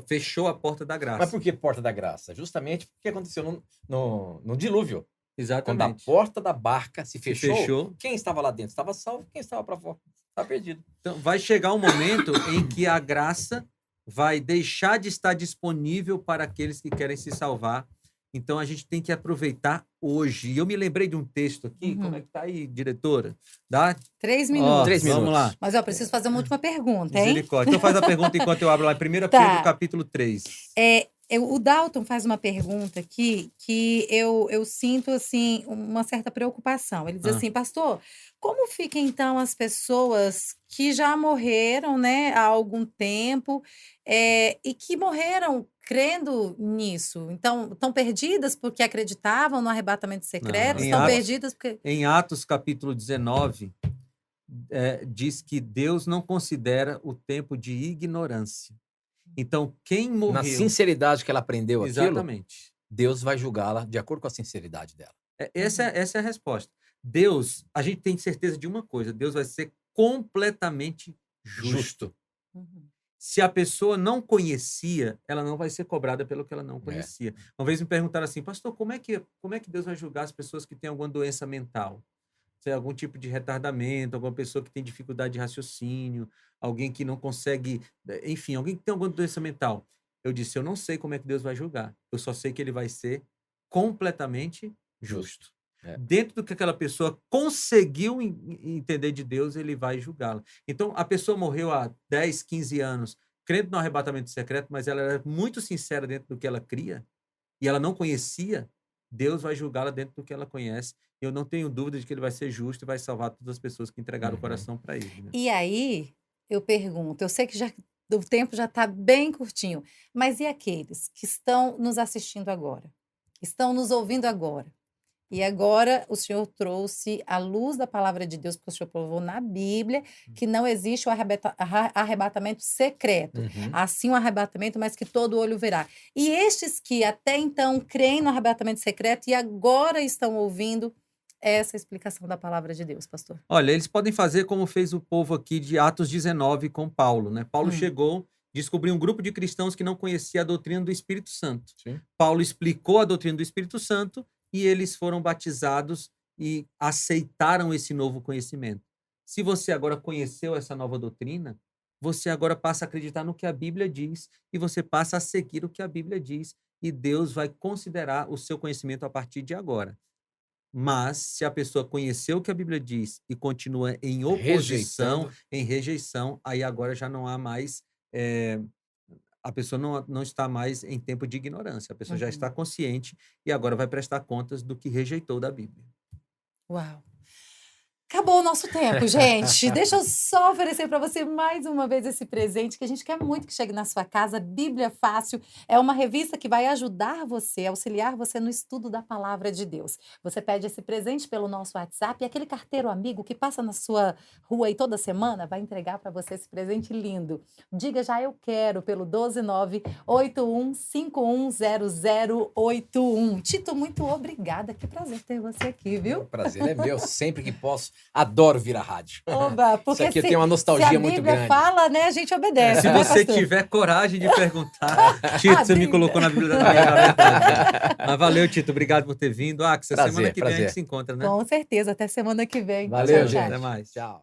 Fechou a porta da graça. Mas por que porta da graça? Justamente porque aconteceu no dilúvio. Exatamente. Quando a porta da barca se fechou, quem estava lá dentro estava salvo, quem estava para fora estava perdido. Então, vai chegar um momento em que a graça vai deixar de estar disponível para aqueles que querem se salvar. Então, a gente tem que aproveitar hoje. E eu me lembrei de um texto aqui. Como é que tá aí, diretora? Dá? 3 minutos. 3 minutos. Vamos lá. Mas eu preciso fazer uma última pergunta, hein? Misericórdia. Então, faz a pergunta enquanto eu abro lá. 1 Pedro, Tá. capítulo 3. O Dalton faz uma pergunta aqui que eu sinto assim uma certa preocupação. Ele diz Ah. assim, pastor, como ficam então as pessoas que já morreram, né, há algum tempo, e que morreram crendo nisso? Então, estão perdidas porque acreditavam no arrebatamento secreto? Não, em Estão Atos- perdidas porque... Em Atos, capítulo 19, diz que Deus não considera o tempo de ignorância. Então, quem morreu... Na sinceridade que ela aprendeu aquilo, Exatamente. Deus vai julgá-la de acordo com a sinceridade dela. Essa é a resposta. Deus, a gente tem certeza de uma coisa, Deus vai ser completamente justo. Uhum. Se a pessoa não conhecia, ela não vai ser cobrada pelo que ela não conhecia. Uma vez me perguntaram assim, pastor, como é que Deus vai julgar as pessoas que têm alguma doença mental? Se é algum tipo de retardamento, alguma pessoa que tem dificuldade de raciocínio, alguém que não consegue, enfim, alguém que tem alguma doença mental. Eu disse, eu não sei como é que Deus vai julgar. Eu só sei que ele vai ser completamente justo. Dentro do que aquela pessoa conseguiu entender de Deus, ele vai julgá-la. Então, a pessoa morreu há 10, 15 anos, crendo no arrebatamento secreto, mas ela era muito sincera dentro do que ela cria, e ela não conhecia, Deus vai julgá-la dentro do que ela conhece. Eu não tenho dúvida de que ele vai ser justo e vai salvar todas as pessoas que entregaram o coração para ele. Né? E aí, eu pergunto, eu sei que o tempo já está bem curtinho, mas e aqueles que estão nos assistindo agora? Estão nos ouvindo agora? E agora o Senhor trouxe a luz da palavra de Deus, porque o Senhor provou na Bíblia que não existe o arrebatamento secreto. Assim, um arrebatamento, mas que todo olho verá. E estes que até então creem no arrebatamento secreto e agora estão ouvindo essa explicação da palavra de Deus, pastor. Olha, eles podem fazer como fez o povo aqui de Atos 19 com Paulo, né? Paulo chegou, descobriu um grupo de cristãos que não conhecia a doutrina do Espírito Santo. Sim. Paulo explicou a doutrina do Espírito Santo e eles foram batizados e aceitaram esse novo conhecimento. Se você agora conheceu essa nova doutrina, você agora passa a acreditar no que a Bíblia diz e você passa a seguir o que a Bíblia diz e Deus vai considerar o seu conhecimento a partir de agora. Mas, se a pessoa conheceu o que a Bíblia diz e continua em oposição, em rejeição, aí agora já não há mais... a pessoa não está mais em tempo de ignorância. A pessoa já está consciente e agora vai prestar contas do que rejeitou da Bíblia. Uau! Acabou o nosso tempo, gente. Deixa eu só oferecer para você mais uma vez esse presente que a gente quer muito que chegue na sua casa. Bíblia Fácil é uma revista que vai ajudar você, auxiliar você no estudo da palavra de Deus. Você pede esse presente pelo nosso WhatsApp e aquele carteiro amigo que passa na sua rua aí toda semana vai entregar para você esse presente lindo. Diga já eu quero pelo 12981510081. Tito, muito obrigada. Que prazer ter você aqui, viu? O prazer é meu, sempre que posso. Adoro vir à rádio. Oba, porque Isso aqui tem uma nostalgia muito grande. Se a Bíblia fala, né, a gente obedece. Se né, você pastor? tiver coragem de perguntar, Tito, você me colocou na Bíblia da minha gaveta. Mas valeu, Tito, obrigado por ter vindo. Que essa semana que vem a gente se encontra, né? Com certeza, até semana que vem. Valeu, Tchau, tchau. gente. Até mais. Tchau.